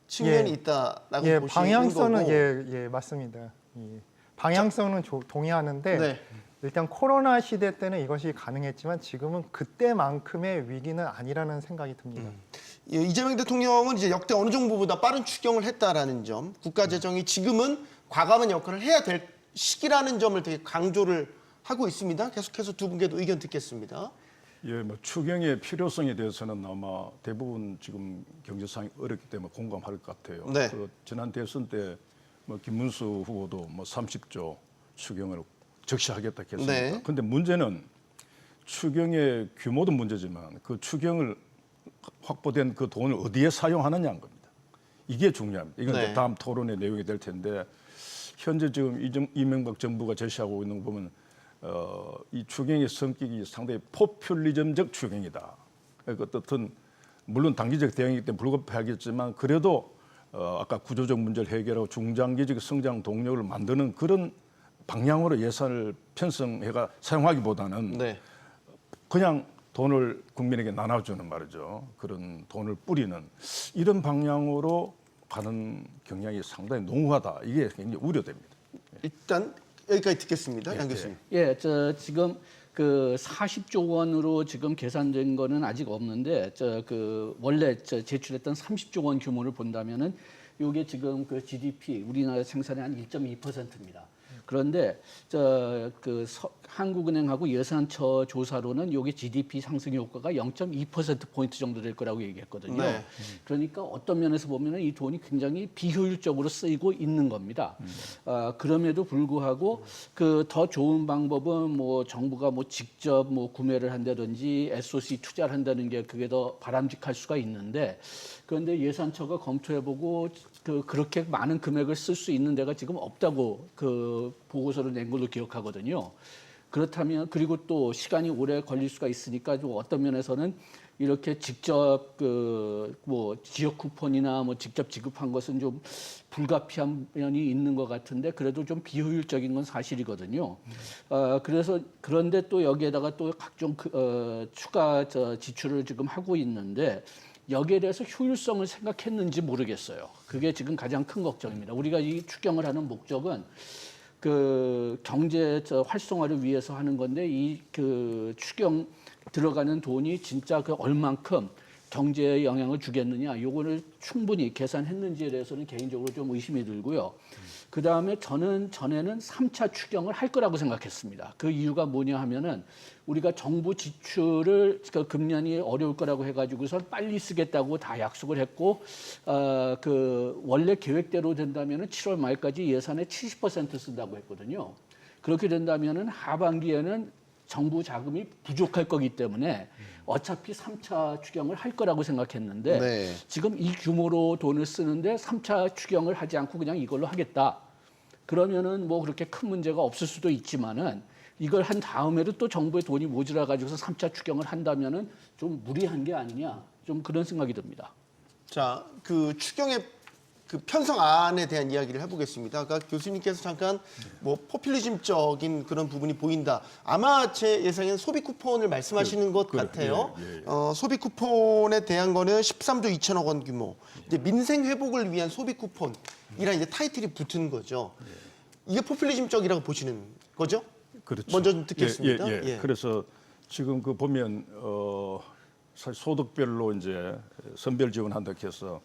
측면이 예. 있다라고 예, 보시는 방향성은 거고. 예, 맞습니다. 예. 방향성은 동의하는데 네. 일단 코로나 시대 때는 이것이 가능했지만 지금은 그때만큼의 위기는 아니라는 생각이 듭니다. 예, 이재명 대통령은 이제 역대 어느 정부보다 빠른 추경을 했다라는 점, 국가 재정이 지금은 과감한 역할을 해야 될 시기라는 점을 되게 강조를 하고 있습니다. 계속해서 두 분께도 의견 듣겠습니다. 예, 뭐 추경의 필요성에 대해서는 아마 대부분 지금 경제상이 어렵기 때문에 공감할 것 같아요. 네. 그 지난 대선 때 뭐 김문수 후보도 뭐 30조 추경을 적시하겠다 했습니다. 네. 그런데 문제는 추경의 규모도 문제지만 그 추경을 확보된 그 돈을 어디에 사용하느냐는 겁니다. 이게 중요합니다. 이건 네. 이제 다음 토론의 내용이 될 텐데 현재 지금 이명박 정부가 제시하고 있는 거 보면 이 추경의 성격이 상당히 포퓰리즘적 추경이다. 그러니까 어떤 물론 단기적 대응이기 때문에 불가피하겠지만 그래도 아까 구조적 문제를 해결하고 중장기적 성장 동력을 만드는 그런 방향으로 예산을 편성해가 사용하기보다는 네. 그냥 돈을 국민에게 나눠주는 말이죠. 그런 돈을 뿌리는 이런 방향으로 가는 경향이 상당히 농후하다. 이게 굉장히 우려됩니다. 일단 여기까지 듣겠습니다. 양 교수님. 예, 지금 그 40조 원으로 지금 계산된 거는 아직 없는데 원래 제출했던 30조 원 규모를 본다면은 이게 지금 그 GDP 우리나라 생산의 한 1.2%입니다. 그런데 한국은행하고 예산처 조사로는 이게 GDP 상승 효과가 0.2% 포인트 정도 될 거라고 얘기했거든요. 네. 그러니까 어떤 면에서 보면은 이 돈이 굉장히 비효율적으로 쓰이고 있는 겁니다. 그럼에도 불구하고 그 더 좋은 방법은 뭐 정부가 뭐 직접 뭐 구매를 한다든지 SOC 투자를 한다는 게 그게 더 바람직할 수가 있는데 그런데 예산처가 검토해보고 그렇게 많은 금액을 쓸 수 있는 데가 지금 없다고 그 보고서를 낸 걸로 기억하거든요. 그렇다면 그리고 또 시간이 오래 걸릴 수가 있으니까 좀 어떤 면에서는 이렇게 직접 뭐 지역 쿠폰이나 뭐 직접 지급한 것은 좀 불가피한 면이 있는 것 같은데 그래도 좀 비효율적인 건 사실이거든요. 그래서 그런데 또 여기에다가 또 각종 추가 지출을 지금 하고 있는데 여기에 대해서 효율성을 생각했는지 모르겠어요. 그게 지금 가장 큰 걱정입니다. 우리가 이 추경을 하는 목적은 그 경제 활성화를 위해서 하는 건데 이 그 추경 들어가는 돈이 진짜 그 얼만큼 경제에 영향을 주겠느냐 요거를 충분히 계산했는지에 대해서는 개인적으로 좀 의심이 들고요. 그다음에 저는 전에는 3차 추경을 할 거라고 생각했습니다. 그 이유가 뭐냐 하면은 우리가 정부 지출을 금년이 어려울 거라고 해가지고서 빨리 쓰겠다고 다 약속을 했고 그 원래 계획대로 된다면은 7월 말까지 예산의 70% 쓴다고 했거든요. 그렇게 된다면은 하반기에는 정부 자금이 부족할 거기 때문에 어차피 3차 추경을 할 거라고 생각했는데 네. 지금 이 규모로 돈을 쓰는데 3차 추경을 하지 않고 그냥 이걸로 하겠다. 그러면은 뭐 그렇게 큰 문제가 없을 수도 있지만은 이걸 한 다음에도 또 정부의 돈이 모자라 가지고서 3차 추경을 한다면은 좀 무리한 게 아니냐. 좀 그런 생각이 듭니다. 자, 그 추경의 그 편성안에 대한 이야기를 해보겠습니다. 아까 교수님께서 잠깐 뭐 포퓰리즘적인 그런 부분이 보인다. 아마 제 예상에는 소비 쿠폰을 말씀하시는 것 같아요. 소비 쿠폰에 대한 거는 13조 2천억 원 규모. 이제 민생 회복을 위한 소비 쿠폰이란 이제 타이틀이 붙은 거죠. 이게 포퓰리즘적이라고 보시는 거죠? 그렇죠. 먼저 좀 듣겠습니다. 예. 그래서 지금 그 보면 사실 소득별로 이제 선별 지원한다 해서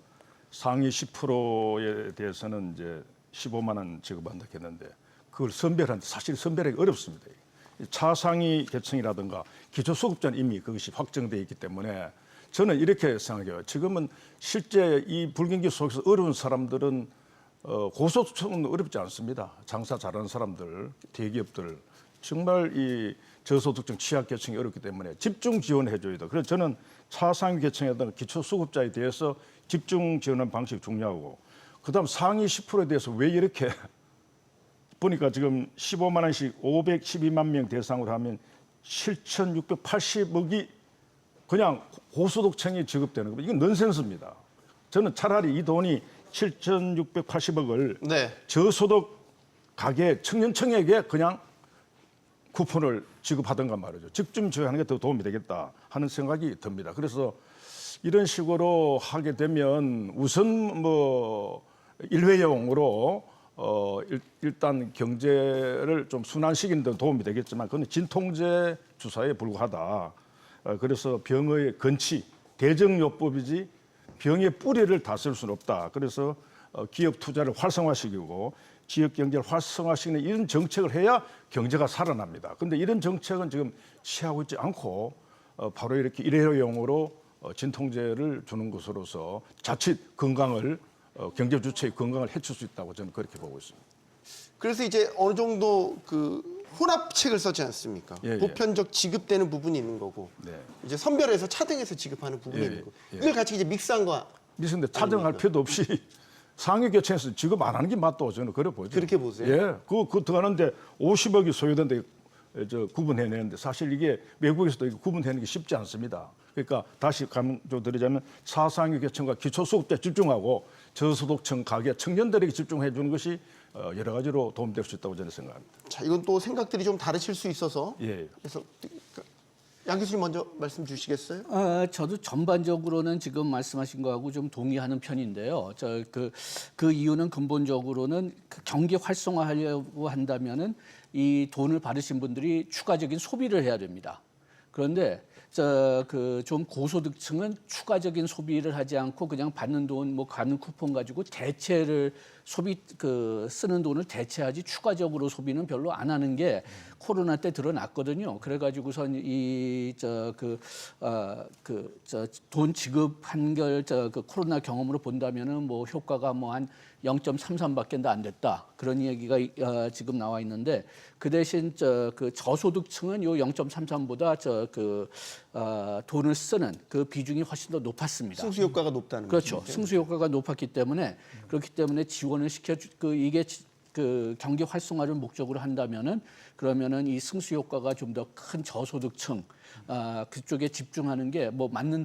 상위 10%에 대해서는 이제 15만 원 지급한다 했는데 그걸 선별하는데 사실 선별하기 어렵습니다. 차상위 계층이라든가 기초수급자는 이미 그것이 확정되어 있기 때문에 저는 이렇게 생각해요. 지금은 실제 이 불경기 속에서 어려운 사람들은 고소득층은 어렵지 않습니다. 장사 잘하는 사람들, 대기업들 정말 이 저소득층 취약계층이 어렵기 때문에 집중 지원해 줘야 돼요. 그래서 저는 차상위 계층이라든가 기초수급자에 대해서 집중 지원하는 방식이 중요하고 그다음 상위 10%에 대해서 왜 이렇게 보니까 지금 15만 원씩 512만 명 대상으로 하면 7,680억이 그냥 고소득층이 지급되는 겁니다. 이건 넌센스입니다. 저는 차라리 이 돈이 7,680억을 네. 저소득 가게 청년층에게 그냥 쿠폰을 지급하던가 말이죠. 집중 지원하는 게 더 도움이 되겠다 하는 생각이 듭니다. 그래서 이런 식으로 하게 되면 우선 뭐 일회용으로 일단 경제를 좀 순환시키는 데 도움이 되겠지만 그건 진통제 주사에 불과하다. 그래서 병의 근치, 대정요법이지 병의 뿌리를 다스릴 수는 없다. 그래서 기업 투자를 활성화시키고 지역 경제를 활성화시키는 이런 정책을 해야 경제가 살아납니다. 그런데 이런 정책은 지금 취하고 있지 않고 바로 이렇게 일회용으로 진통제를 주는 것으로서 자칫 건강을 경제 주체의 건강을 해칠 수 있다고 저는 그렇게 보고 있습니다. 그래서 이제 어느 정도 그 혼합책을 썼지 않습니까? 예, 예. 보편적 지급되는 부분이 있는 거고 네. 이제 선별해서 차등해서 지급하는 부분이 예, 있는 거고 예. 이걸 같이 이제 믹스한 거 미스인데 차등할 필요도 없이 상위 계층에서 지급 안 하는 게 맞다고 저는 그래 보죠. 그렇게 보세요? 예, 그거 들어가는데 50억이 소요된데 구분해내는데 사실 이게 외국에서도 이거 구분해내는 게 쉽지 않습니다. 그러니까 다시 강조드리자면 차상위 계층과 기초수급자에 집중하고 저소득층 가게 청년들에게 집중해 주는 것이 여러 가지로 도움될 수 있다고 저는 생각합니다. 자, 이건 또 생각들이 좀 다르실 수 있어서 예. 그래서 양 교수님 먼저 말씀 주시겠어요? 저도 전반적으로는 지금 말씀하신 거하고 좀 동의하는 편인데요. 그 이유는 근본적으로는 그 경기 활성화하려고 한다면은 이 돈을 받으신 분들이 추가적인 소비를 해야 됩니다. 그런데 좀 고소득층은 추가적인 소비를 하지 않고 그냥 받는 돈, 뭐 가는 쿠폰 가지고 대체를 쓰는 돈을 대체하지 추가적으로 소비는 별로 안 하는 게 코로나 때 드러났거든요. 그래가지고선 돈 지급한 걸 그 코로나 경험으로 본다면은 뭐 효과가 뭐 한 0.33밖에 안 됐다. 그런 얘기가 지금 나와 있는데 그 대신 그 저소득층은 요 0.33보다 돈을 쓰는 그 비중이 훨씬 더 높았습니다. 승수 효과가 높다는 그렇죠. 거죠. 승수 효과가 높았기 때문에 그렇기 때문에 지원을 이게 그 경기 활성화를 목적으로 한다면은 그러면은 이 승수 효과가 좀 더 큰 저소득층 그쪽에 집중하는 게 뭐 맞는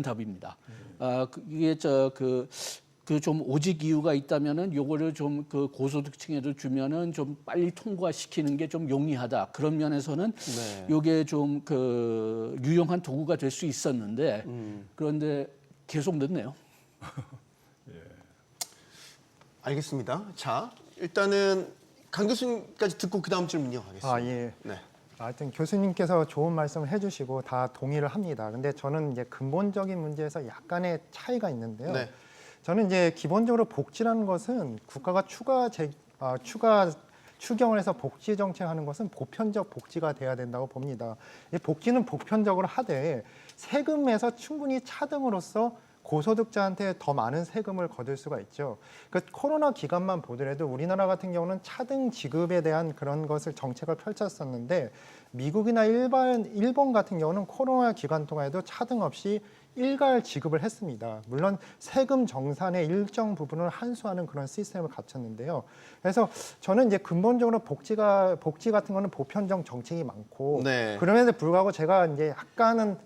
답입니다. 이게 그 좀 오직 이유가 있다면은 요거를 좀 그 고소득층에도 주면은 좀 빨리 통과시키는 게 좀 용이하다. 그런 면에서는 네. 요게 좀 그 유용한 도구가 될 수 있었는데 그런데 계속 늦네요. 알겠습니다. 자, 일단은 강 교수님까지 듣고 그 다음 질문 이어가겠습니다. 아, 예. 네. 하여튼 교수님께서 좋은 말씀을 해주시고 다 동의를 합니다. 근데 저는 이제 근본적인 문제에서 약간의 차이가 있는데요. 네. 저는 이제 기본적으로 복지라는 것은 국가가 추경을 해서 복지 정책하는 것은 보편적 복지가 돼야 된다고 봅니다. 이 복지는 보편적으로 하되 세금에서 충분히 차등으로서 고소득자한테 더 많은 세금을 거둘 수가 있죠. 그 코로나 기간만 보더라도 우리나라 같은 경우는 차등 지급에 대한 그런 것을 정책을 펼쳤었는데 미국이나 일본 같은 경우는 코로나 기간 동안에도 차등 없이 일괄 지급을 했습니다. 물론 세금 정산의 일정 부분을 환수하는 그런 시스템을 갖췄는데요. 그래서 저는 이제 근본적으로 복지 같은 거는 보편적 정책이 많고 네. 그럼에도 불구하고 제가 이제 약간은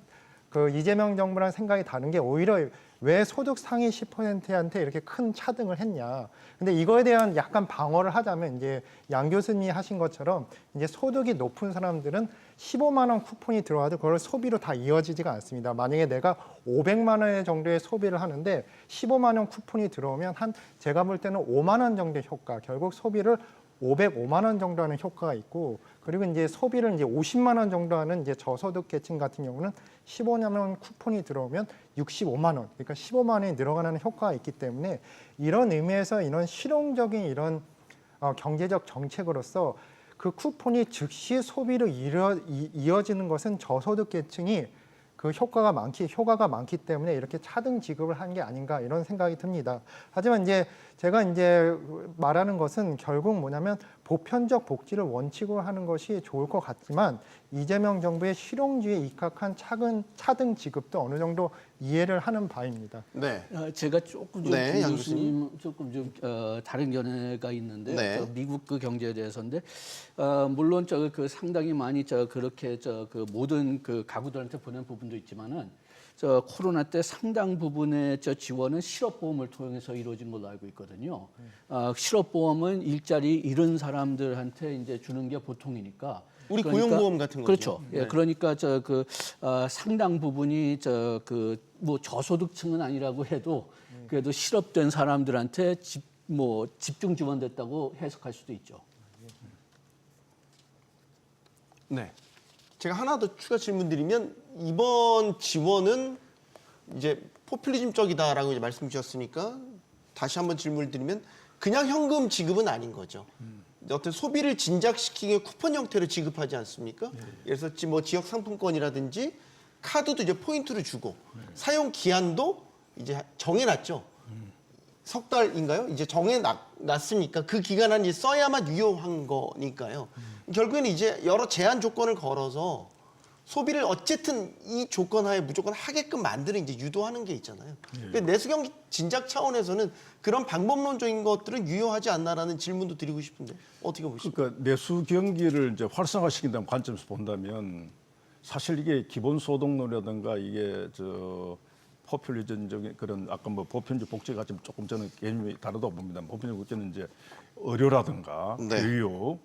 그 이재명 정부랑 생각이 다른 게 오히려 왜 소득 상위 10%한테 이렇게 큰 차등을 했냐. 근데 이거에 대한 약간 방어를 하자면 이제 양 교수님이 하신 것처럼 이제 소득이 높은 사람들은 15만 원 쿠폰이 들어와도 그걸 소비로 다 이어지지가 않습니다. 만약에 내가 500만 원 정도의 소비를 하는데 15만 원 쿠폰이 들어오면 한 제가 볼 때는 5만 원 정도의 효과, 결국 소비를 505만 원 정도 하는 효과가 있고, 그리고 이제 소비를 이제 50만 원 정도 하는 이제 저소득 계층 같은 경우는 15만 원 쿠폰이 들어오면 65만 원, 그러니까 15만 원이 늘어가는 효과가 있기 때문에 이런 의미에서 이런 실용적인 이런 경제적 정책으로서 그 쿠폰이 즉시 소비로 이어지는 것은 저소득 계층이 그 효과가 많기 때문에 이렇게 차등 지급을 한 게 아닌가 이런 생각이 듭니다. 하지만 이제 제가 이제 말하는 것은 결국 뭐냐면 보편적 복지를 원칙으로 하는 것이 좋을 것 같지만 이재명 정부의 실용주의에 입각한 차등 지급도 어느 정도 이해를 하는 바입니다. 네. 제가 조금 좀 네, 양 교수님 조금 좀 다른 견해가 있는데 네. 미국 그 경제에 대해서인데 물론 그 상당히 많이 그렇게 그 모든 그 가구들한테 보낸 부분도 있지만은 코로나 때 상당 부분의 지원은 실업보험을 통해서 이루어진 걸로 알고 있거든요. 실업보험은 일자리 잃은 사람들한테 이제 주는 게 보통이니까. 우리 고용보험 같은 거죠. 그렇죠. 네. 예, 그러니까 상당 부분이 뭐 저소득층은 아니라고 해도 그래도 실업된 사람들한테 집중 지원됐다고 해석할 수도 있죠. 네. 제가 하나 더 추가 질문 드리면 이번 지원은 이제 포퓰리즘적이다라고 이제 말씀 주셨으니까 다시 한번 질문을 드리면 그냥 현금 지급은 아닌 거죠. 어떤 소비를 진작시키기 위해 쿠폰 형태로 지급하지 않습니까? 그래서 뭐 지역 상품권이라든지 카드도 이제 포인트를 주고 사용 기한도 이제 정해놨죠. 석 달인가요? 이제 정해놨으니까 그 기간 안에 써야만 유효한 거니까요. 결국에는 이제 여러 제한 조건을 걸어서 소비를 어쨌든 이 조건 하에 무조건 하게끔 만드는 이제 유도하는 게 있잖아요. 그러니까 내수경 진작 차원에서는 그런 방법론적인 것들은 유효하지 않나라는 질문도 드리고 싶은데 어떻게 보십니까? 그러니까 내수 경기를 이제 활성화시킨다는 관점에서 본다면 사실 이게 기본소득론이라든가 이게 포퓰리즘적인 그런 아까 뭐 보편적 복지가 좀 조금 저는 개념이 다르다고 봅니다. 보편적 복지는 이제 의료라든가 네. 교육,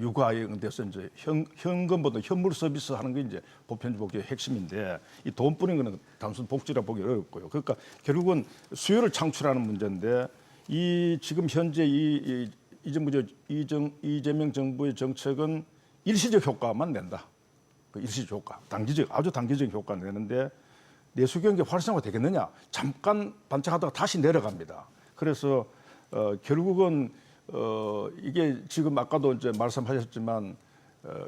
육아에 대해서 이제 현금보다 현물 서비스 하는 게 이제 보편적 복지의 핵심인데 이 돈 뿌리는 거는 단순 복지라 보기 어렵고요. 그러니까 결국은 수요를 창출하는 문제인데 이 지금 현재 이재명 정부의 정책은 일시적 효과만 낸다. 그 일시적 효과, 아주 단기적 효과는 내는데 내수 경기 활성화 되겠느냐? 잠깐 반짝하다가 다시 내려갑니다. 그래서 결국은 이게 지금 아까도 이제 말씀하셨지만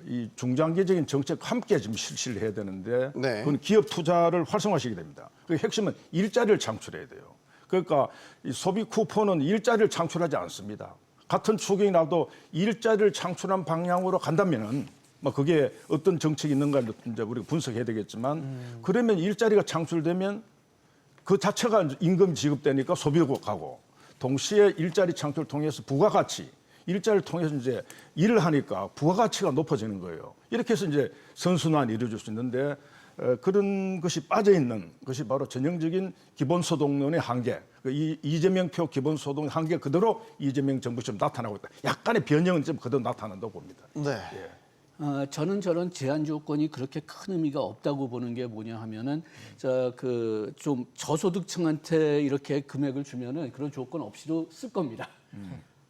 이 중장기적인 정책과 함께 지금 실시를 해야 되는데 네. 그건 기업 투자를 활성화시키게 됩니다. 그 핵심은 일자리를 창출해야 돼요. 그러니까 이 소비 쿠폰은 일자리를 창출하지 않습니다. 같은 추경이 나도 일자리를 창출한 방향으로 간다면은 뭐 그게 어떤 정책이 있는가를 이제 우리가 분석해야 되겠지만 그러면 일자리가 창출되면 그 자체가 임금 지급되니까 소비로 가고 동시에 일자리 창출 통해서 부가가치 일자리를 통해서 이제 일을 하니까 부가가치가 높아지는 거예요. 이렇게 해서 이제 선순환이 이루어질 수 있는데 그런 것이 빠져 있는 것이 바로 전형적인 기본소득론의 한계. 이재명표 기본소득 한계 그대로 이재명 정부처럼 나타나고 있다. 약간의 변형은 좀 그대로 나타난다고 봅니다. 네. 예. 저는 저런 제한 조건이 그렇게 큰 의미가 없다고 보는 게 뭐냐 하면은 좀 저소득층한테 이렇게 금액을 주면은 그런 조건 없이도 쓸 겁니다.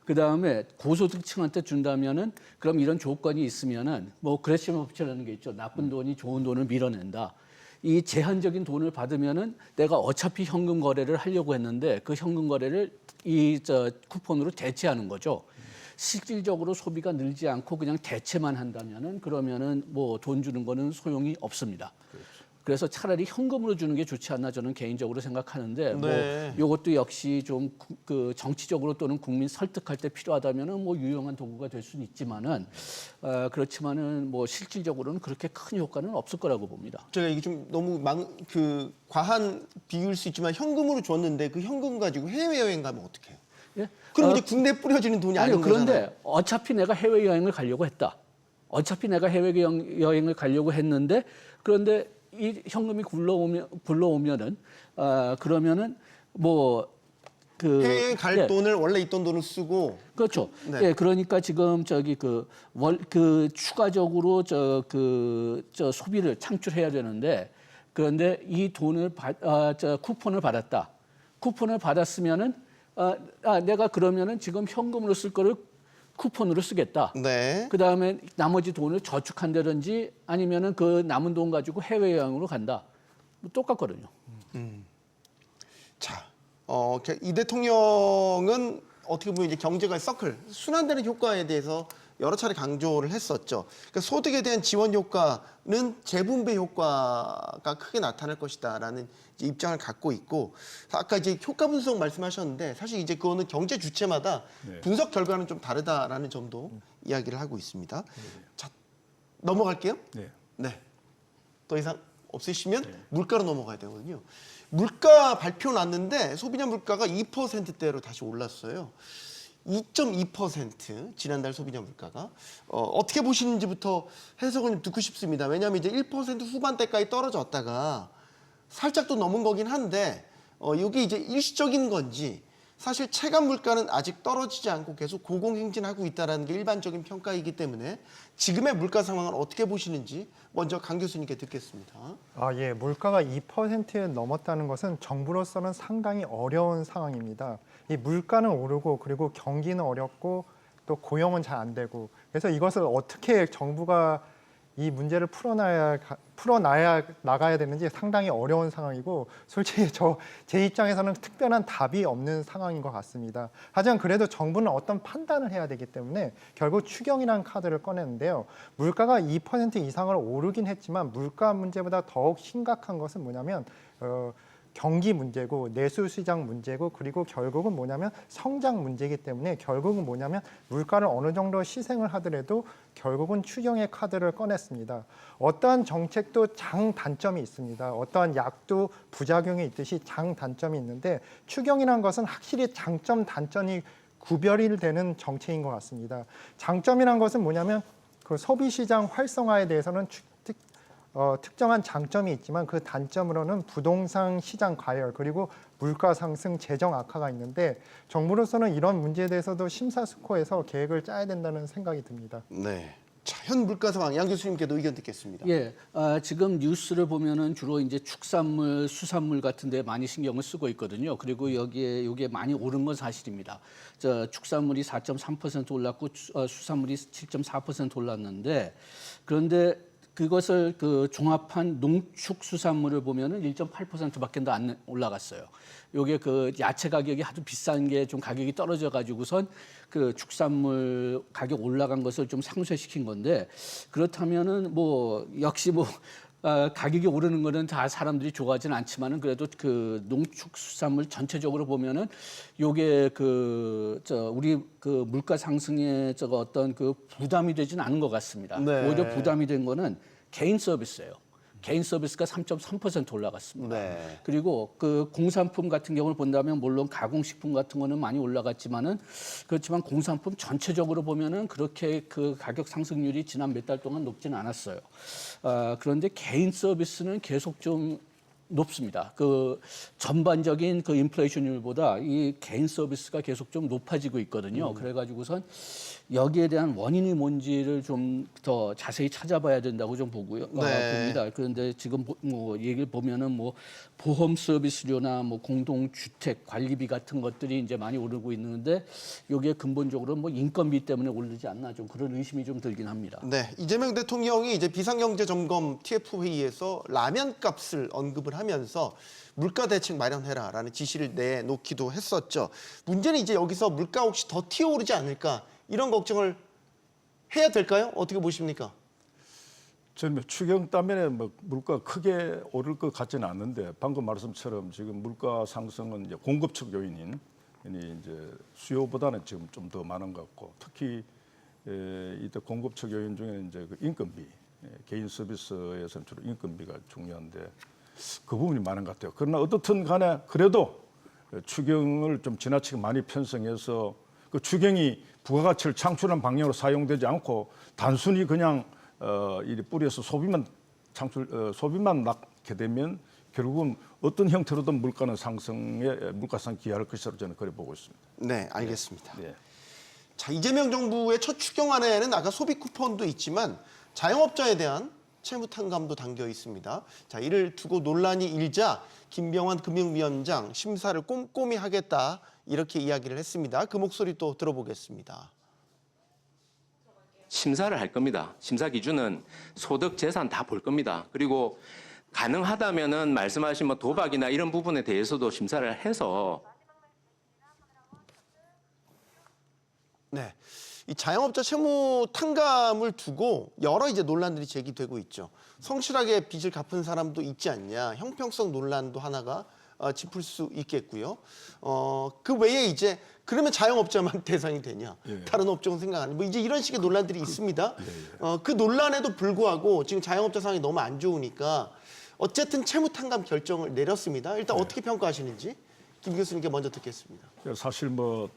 그 다음에 고소득층한테 준다면은 그럼 이런 조건이 있으면은 뭐 그레시브 법칙이라는 게 있죠. 나쁜 돈이 좋은 돈을 밀어낸다. 이 제한적인 돈을 받으면은 내가 어차피 현금 거래를 하려고 했는데 그 현금 거래를 쿠폰으로 대체하는 거죠. 실질적으로 소비가 늘지 않고 그냥 대체만 한다면은 그러면은 뭐 돈 주는 거는 소용이 없습니다. 그래서 차라리 현금으로 주는 게 좋지 않나 저는 개인적으로 생각하는데 네. 뭐 이것도 역시 좀 그 정치적으로 또는 국민 설득할 때 필요하다면은 뭐 유용한 도구가 될 수는 있지만은 그렇지만은 뭐 실질적으로는 그렇게 큰 효과는 없을 거라고 봅니다. 제가 이게 좀 너무 과한 비유일 수 있지만 현금으로 줬는데 그 현금 가지고 해외여행 가면 어떡해요? 예? 그럼 이제 국내에 뿌려지는 돈이 아닌 거잖아요. 그런데 어차피 내가 해외여행을 가려고 했다. 어차피 내가 해외여행을 가려고 했는데 그런데 이 현금이 굴러오면은 그러면은 해외 갈 예. 돈을 원래 있던 돈을 쓰고 그렇죠. 네. 예, 그러니까 지금 저기 추가적으로 저 소비를 창출해야 되는데 그런데 이 돈을 쿠폰을 받았다. 쿠폰을 받았으면은 내가 그러면은 지금 현금으로 쓸 거를 쿠폰으로 쓰겠다. 네. 그 다음에 나머지 돈을 저축한다든지 아니면은 그 남은 돈 가지고 해외 여행으로 간다. 뭐 똑같거든요. 자, 이 대통령은 어떻게 보면 이제 경제가 서클 순환되는 효과에 대해서 여러 차례 강조를 했었죠. 그러니까 소득에 대한 지원 효과는 재분배 효과가 크게 나타날 것이다라는 이제 입장을 갖고 있고 아까 이제 효과 분석 말씀하셨는데 사실 이제 그거는 경제 주체마다 네. 분석 결과는 좀 다르다라는 점도 이야기를 하고 있습니다. 자, 넘어갈게요. 네. 네. 더 이상 없으시면 물가로 넘어가야 되거든요. 물가 발표 났는데 소비자 물가가 2%대로 다시 올랐어요. 2.2% 지난달 소비자 물가가 어떻게 보시는지부터 해석을 좀 듣고 싶습니다. 왜냐하면 이제 1% 후반대까지 떨어졌다가 살짝 또 넘은 거긴 한데 이게 이제 일시적인 건지 사실 체감 물가는 아직 떨어지지 않고 계속 고공행진하고 있다는 게 일반적인 평가이기 때문에 지금의 물가 상황을 어떻게 보시는지 먼저 강 교수님께 듣겠습니다. 예, 물가가 2%에 넘었다는 것은 정부로서는 상당히 어려운 상황입니다. 이 물가는 오르고 그리고 경기는 어렵고 또 고용은 잘 안 되고 그래서 이것을 어떻게 정부가 이 문제를 나가야 되는지 상당히 어려운 상황이고 솔직히 제 입장에서는 특별한 답이 없는 상황인 것 같습니다. 하지만 그래도 정부는 어떤 판단을 해야 되기 때문에 결국 추경이라는 카드를 꺼냈는데요. 물가가 2% 이상을 오르긴 했지만 물가 문제보다 더욱 심각한 것은 뭐냐면 경기 문제고 내수 시장 문제고 그리고 결국은 뭐냐면 성장 문제이기 때문에 결국은 뭐냐면 물가를 어느 정도 시생을 하더라도 결국은 추경의 카드를 꺼냈습니다. 어떠한 정책도 장단점이 있습니다. 어떠한 약도 부작용이 있듯이 장단점이 있는데 추경이라는 것은 확실히 장점 단점이 구별이 되는 정책인 것 같습니다. 장점이란 것은 뭐냐면 그 소비 시장 활성화에 대해서는 특정한 장점이 있지만 그 단점으로는 부동산 시장 과열 그리고 물가 상승, 재정 악화가 있는데 정부로서는 이런 문제에 대해서도 심사숙고해서 계획을 짜야 된다는 생각이 듭니다. 네. 자, 현 물가 상황 양 교수님께도 의견 듣겠습니다. 예, 지금 뉴스를 보면은 주로 이제 축산물, 수산물 같은 데 많이 신경을 쓰고 있거든요. 그리고 여기에 많이 오른 건 사실입니다. 축산물이 4.3% 올랐고 수산물이 7.4% 올랐는데 그런데 그것을 종합한 농축수산물을 보면은 1.8%밖에 더 안 올라갔어요. 요게 야채 가격이 하도 비싼 게 좀 가격이 떨어져 가지고선 그 축산물 가격 올라간 것을 좀 상쇄시킨 건데 그렇다면은 역시 가격이 오르는 거는 다 사람들이 좋아하지는 않지만은 그래도 그 농축수산물 전체적으로 보면은 요게 우리 물가 상승에 어떤 부담이 되지는 않은 것 같습니다. 네. 오히려 부담이 된 거는 개인 서비스예요. 개인 서비스가 3.3% 올라갔습니다. 네. 그리고 공산품 같은 경우를 본다면 물론 가공식품 같은 거는 많이 올라갔지만은 그렇지만 공산품 전체적으로 보면은 그렇게 가격 상승률이 지난 몇 달 동안 높지는 않았어요. 그런데 개인 서비스는 계속 좀 높습니다. 전반적인 인플레이션율보다 이 개인 서비스가 계속 좀 높아지고 있거든요. 그래가지고선 여기에 대한 원인이 뭔지를 좀 더 자세히 찾아봐야 된다고 좀 보고요. 네. 봅니다. 그런데 지금 얘기를 보면은 보험 서비스료나 공동주택 관리비 같은 것들이 이제 많이 오르고 있는데 여기에 근본적으로 인건비 때문에 오르지 않나 좀 그런 의심이 좀 들긴 합니다. 네, 이재명 대통령이 이제 비상경제점검 TF 회의에서 라면 값을 언급을 하면서 물가 대책 마련해라라는 지시를 내놓기도 했었죠. 문제는 이제 여기서 물가 혹시 더 튀어오르지 않을까 이런 걱정을 해야 될까요? 어떻게 보십니까? 저는 추경 때문에 물가 크게 오를 것 같지는 않는데 방금 말씀처럼 지금 물가 상승은 이제 공급측 요인인 이제 수요보다는 지금 좀 더 많은 것 같고 특히 이때 공급측 요인 중에 이제 인건비 개인 서비스에서는 주로 인건비가 중요한데 그 부분이 많은 것 같아요. 그러나 어떻든 간에 그래도 추경을 좀 지나치게 많이 편성해서 그 추경이 부가가치를 창출하는 방향으로 사용되지 않고 단순히 그냥 이 뿌려서 소비만 소비만 낳게 되면 결국은 어떤 형태로든 물가는 물가상 기여할 것이라고 저는 그래 보고 있습니다. 네, 알겠습니다. 네. 자, 이재명 정부의 첫 추경안에는 아까 소비 쿠폰도 있지만 자영업자에 대한 채무 탕감도 담겨 있습니다. 자, 이를 두고 논란이 일자 김병환 금융위원장 심사를 꼼꼼히 하겠다 이렇게 이야기를 했습니다. 그 목소리 또 들어보겠습니다. 심사를 할 겁니다. 심사 기준은 소득, 재산 다 볼 겁니다. 그리고 가능하다면은 말씀하신 뭐 도박이나 이런 부분에 대해서도 심사를 해서 네. 이 자영업자 채무 탕감을 두고 여러 이제 논란들이 제기되고 있죠. 성실하게 빚을 갚은 사람도 있지 않냐. 형평성 논란도 하나가 짚을 수 있겠고요. 그 외에 이제 그러면 자영업자만 대상이 되냐. 다른 업종은 생각 안 해. 뭐 이제 이런 식의 논란들이 있습니다. 그 논란에도 불구하고 지금 자영업자 상황이 너무 안 좋으니까 어쨌든 채무 탕감 결정을 내렸습니다. 일단 어떻게 평가하시는지 김 교수님께 먼저 듣겠습니다. 사실 뭐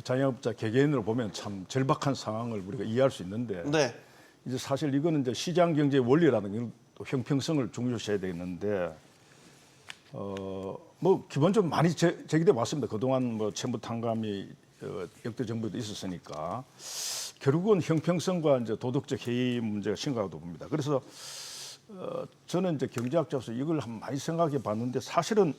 자영업자 개개인으로 보면 참 절박한 상황을 우리가 이해할 수 있는데 네. 이제 사실 이거는 이제 시장 경제의 원리라는 또 형평성을 중요시해야 되겠는데 뭐 기본적으로 많이 제기돼 왔습니다. 그동안 뭐 채무 탕감이 역대 정부에도 있었으니까 결국은 형평성과 이제 도덕적 해이 문제가 심각하다고 봅니다. 그래서 저는 이제 경제학자로서 이걸 한번 많이 생각해 봤는데 사실은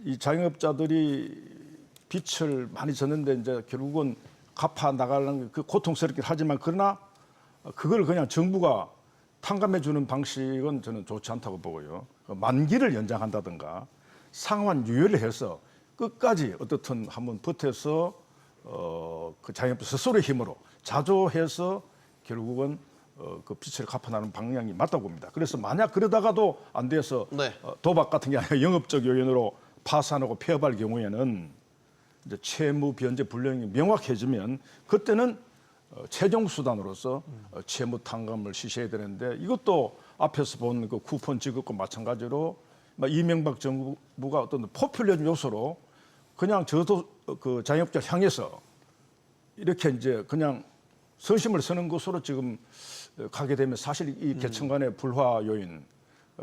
이 자영업자들이 빚을 많이 졌는데 이제 결국은 갚아 나가려는 그 고통스럽긴 하지만 그러나 그걸 그냥 정부가 탕감해 주는 방식은 저는 좋지 않다고 보고요. 만기를 연장한다든가 상환 유예를 해서 끝까지 어떻든 한번 버텨서 그 자영업자 스스로의 힘으로 자조해서 결국은 그 빚을 갚아나가는 방향이 맞다고 봅니다. 그래서 만약 그러다가도 안 돼서 네. 도박 같은 게 아니라 영업적 요인으로 파산하고 폐업할 경우에는 이제 채무 변제 불량이 명확해지면 그때는 최종 수단으로서 채무 탕감을 실시해야 되는데 이것도 앞에서 본 그 쿠폰 지급과 마찬가지로 이명박 정부가 어떤 포퓰리즘 요소로 그냥 저도 그 자영업자를 향해서 이렇게 이제 그냥 선심을 서는 것으로 지금 가게 되면 사실 이 계층 간의 불화 요인,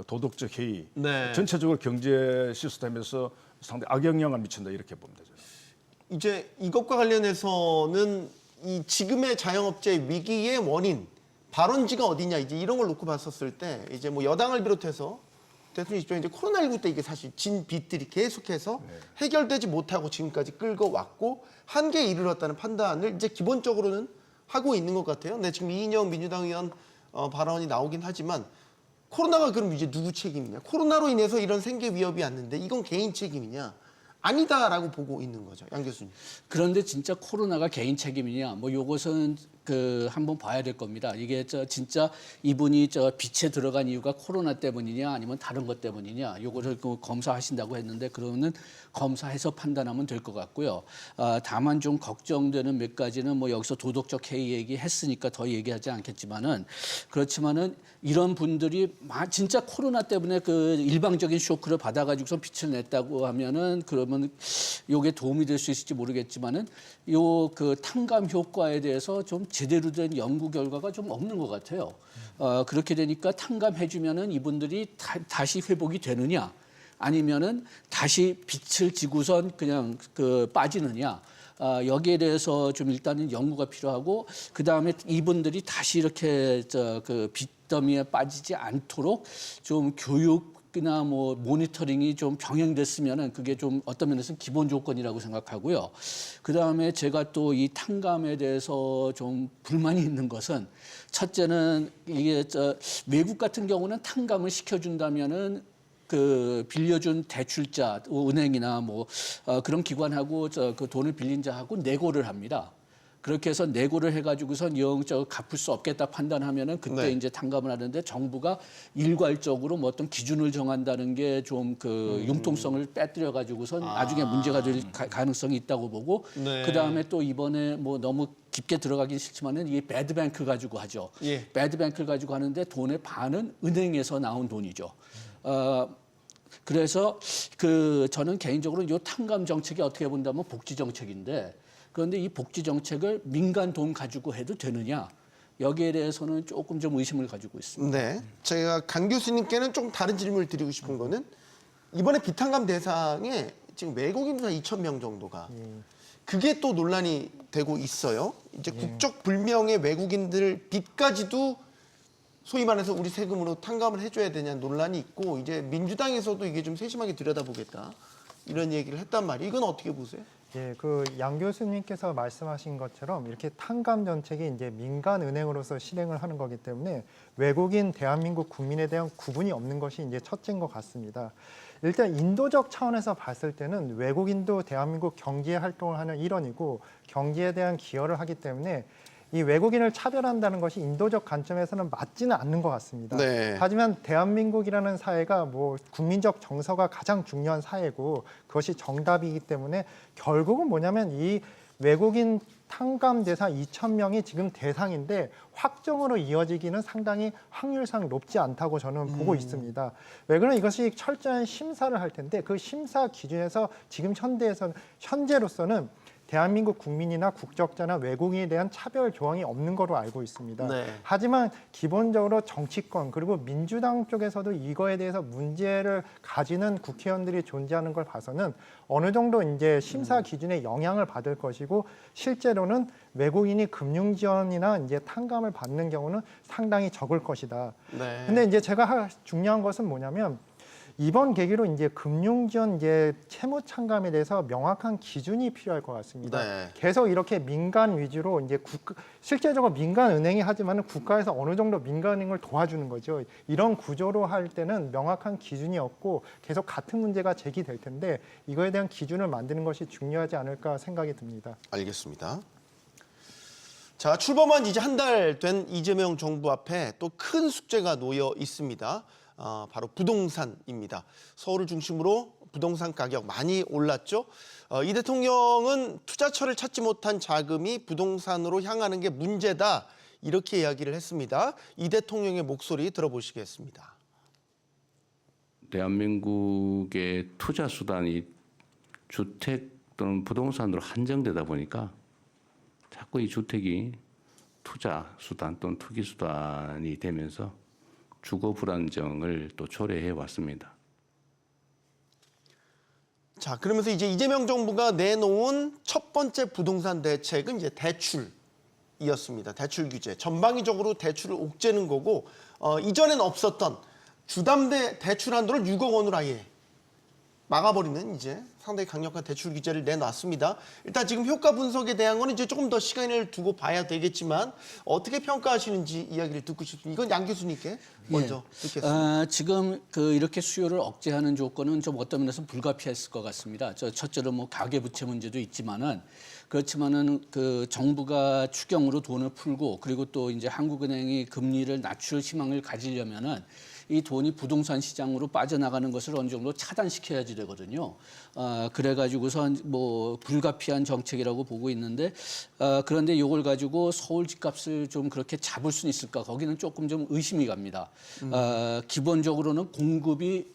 도덕적 해이, 네. 전체적으로 경제 시스템에서 상당히 악영향을 미친다 이렇게 봅니다. 저는. 이제 이것과 관련해서는 이 지금의 자영업자의 위기의 원인, 발원지가 어디냐 이제 이런 걸 놓고 봤었을 때 이제 뭐 여당을 비롯해서 대통령 입장에 이제 코로나19 때 이게 사실 진 빚들이 계속해서 해결되지 못하고 지금까지 끌고 왔고 한계에 이르렀다는 판단을 이제 기본적으로는 하고 있는 것 같아요. 네, 지금 이인영 민주당 의원 발언이 나오긴 하지만 코로나가 그럼 이제 누구 책임이냐? 코로나로 인해서 이런 생계 위협이 왔는데 이건 개인 책임이냐? 아니다라고 보고 있는 거죠, 양 교수님. 그런데 진짜 코로나가 개인 책임이냐? 뭐 요것은 한번 봐야 될 겁니다. 이게 진짜 이분이 빚에 들어간 이유가 코로나 때문이냐 아니면 다른 것 때문이냐? 요거를 검사하신다고 했는데 그러면 검사해서 판단하면 될 것 같고요. 다만 좀 걱정되는 몇 가지는 뭐 여기서 도덕적 해이 얘기했으니까 더 얘기하지 않겠지만은 그렇지만은 이런 분들이 진짜 코로나 때문에 그 일방적인 쇼크를 받아가지고서 빚을 냈다고 하면은 그러면 요게 도움이 될 수 있을지 모르겠지만은 요 그 탕감 효과에 대해서 좀 제대로 된 연구 결과가 좀 없는 것 같아요. 그렇게 되니까 탕감해주면은 이분들이 다시 회복이 되느냐, 아니면은 다시 빚을 지고선 그냥 빠지느냐. 여기에 대해서 좀 일단은 연구가 필요하고 그 다음에 이분들이 다시 이렇게 빚더미에 빠지지 않도록 좀 교육이나 뭐 모니터링이 좀 병행됐으면은 그게 좀 어떤 면에서는 기본 조건이라고 생각하고요. 그 다음에 제가 또 이 탕감에 대해서 좀 불만이 있는 것은 첫째는 이게 외국 같은 경우는 탕감을 시켜준다면은 그 빌려준 대출자, 은행이나 뭐 그런 기관하고 그 돈을 빌린 자하고 내고를 합니다. 그렇게 해서 내고를 해가지고선 갚을 수 없겠다 판단하면은 그때 네. 이제 탕감을 하는데 정부가 일괄적으로 뭐 어떤 기준을 정한다는 게 좀 그 융통성을 빼뜨려 가지고선 나중에 문제가 될 가능성이 있다고 보고 네. 그 다음에 또 이번에 뭐 너무 깊게 들어가긴 싫지만은 이게 배드뱅크 가지고 하죠. 예. 배드뱅크를 가지고 하는데 돈의 반은 은행에서 나온 돈이죠. 그래서 저는 개인적으로 이 탕감 정책이 어떻게 본다면 복지 정책인데 그런데 이 복지 정책을 민간 돈 가지고 해도 되느냐? 여기에 대해서는 조금 좀 의심을 가지고 있습니다. 네. 제가 강 교수님께는 좀 다른 질문을 드리고 싶은 거는 이번에 비탄감 대상에 지금 외국인 한 2,000명 정도가 그게 또 논란이 되고 있어요. 이제 국적 불명의 외국인들 빚까지도 소위 말해서 우리 세금으로 탕감을 해줘야 되냐는 논란이 있고 이제 민주당에서도 이게 좀 세심하게 들여다보겠다 이런 얘기를 했단 말이에요. 이건 어떻게 보세요? 예, 그 양 교수님께서 말씀하신 것처럼 이렇게 탕감 정책이 이제 민간 은행으로서 실행을 하는 거기 때문에 외국인 대한민국 국민에 대한 구분이 없는 것이 이제 첫째인 것 같습니다. 일단 인도적 차원에서 봤을 때는 외국인도 대한민국 경제 활동을 하는 일원이고 경제에 대한 기여를 하기 때문에 이 외국인을 차별한다는 것이 인도적 관점에서는 맞지는 않는 것 같습니다. 네. 하지만 대한민국이라는 사회가 뭐 국민적 정서가 가장 중요한 사회고 그것이 정답이기 때문에 결국은 뭐냐면 이 외국인 탕감 대상 2,000명이 지금 대상인데 확정으로 이어지기는 상당히 확률상 높지 않다고 저는 보고 있습니다. 왜 그러면 이것이 철저한 심사를 할 텐데 그 심사 기준에서 지금 현재로서는 대한민국 국민이나 국적자나 외국인에 대한 차별 조항이 없는 거로 알고 있습니다. 네. 하지만 기본적으로 정치권 그리고 민주당 쪽에서도 이거에 대해서 문제를 가지는 국회의원들이 존재하는 걸 봐서는 어느 정도 이제 심사 기준에 영향을 받을 것이고 실제로는 외국인이 금융 지원이나 이제 탕감을 받는 경우는 상당히 적을 것이다. 네. 근데 이제 제가 중요한 것은 뭐냐면 이번 계기로 이제 금융지원 이제 채무 참감에 대해서 명확한 기준이 필요할 것 같습니다. 네. 계속 이렇게 민간 위주로 이제 실제적으로 민간 은행이 하지만은 국가에서 어느 정도 민간 은행을 도와주는 거죠. 이런 구조로 할 때는 명확한 기준이 없고 계속 같은 문제가 제기될 텐데 이거에 대한 기준을 만드는 것이 중요하지 않을까 생각이 듭니다. 알겠습니다. 자, 출범한 이제 한 달 된 이재명 정부 앞에 또 큰 숙제가 놓여 있습니다. 바로 부동산입니다. 서울을 중심으로 부동산 가격 많이 올랐죠. 이 대통령은 투자처를 찾지 못한 자금이 부동산으로 향하는 게 문제다. 이렇게 이야기를 했습니다. 이 대통령의 목소리 들어보시겠습니다. 대한민국의 투자 수단이 주택 또는 부동산으로 한정되다 보니까 자꾸 이 주택이 투자 수단 또는 투기 수단이 되면서 주거 불안정을 또 초래해 왔습니다. 자, 그러면서 이제 이재명 정부가 내놓은 첫 번째 부동산 대책은 이제 대출이었습니다. 대출 규제. 전방위적으로 대출을 옥죄는 거고 이전엔 없었던 주담대 대출 한도를 6억 원으로 아예 막아버리는 이제 상당히 강력한 대출 규제를 내놨습니다. 일단 지금 효과 분석에 대한 거는 이제 조금 더 시간을 두고 봐야 되겠지만 어떻게 평가하시는지 이야기를 듣고 싶습니다. 이건 양 교수님께 먼저 듣겠습니다. 지금 이렇게 수요를 억제하는 조건은 좀 어떤 면에서 불가피했을 것 같습니다. 첫째로 뭐 가계부채 문제도 있지만은 그렇지만은 그 정부가 추경으로 돈을 풀고 그리고 또 이제 한국은행이 금리를 낮출 희망을 가지려면은 이 돈이 부동산 시장으로 빠져나가는 것을 어느 정도 차단시켜야지 되거든요. 그래가지고서 뭐 불가피한 정책이라고 보고 있는데 그런데 이걸 가지고 서울 집값을 좀 그렇게 잡을 수는 있을까? 거기는 조금 좀 의심이 갑니다. 기본적으로는 공급이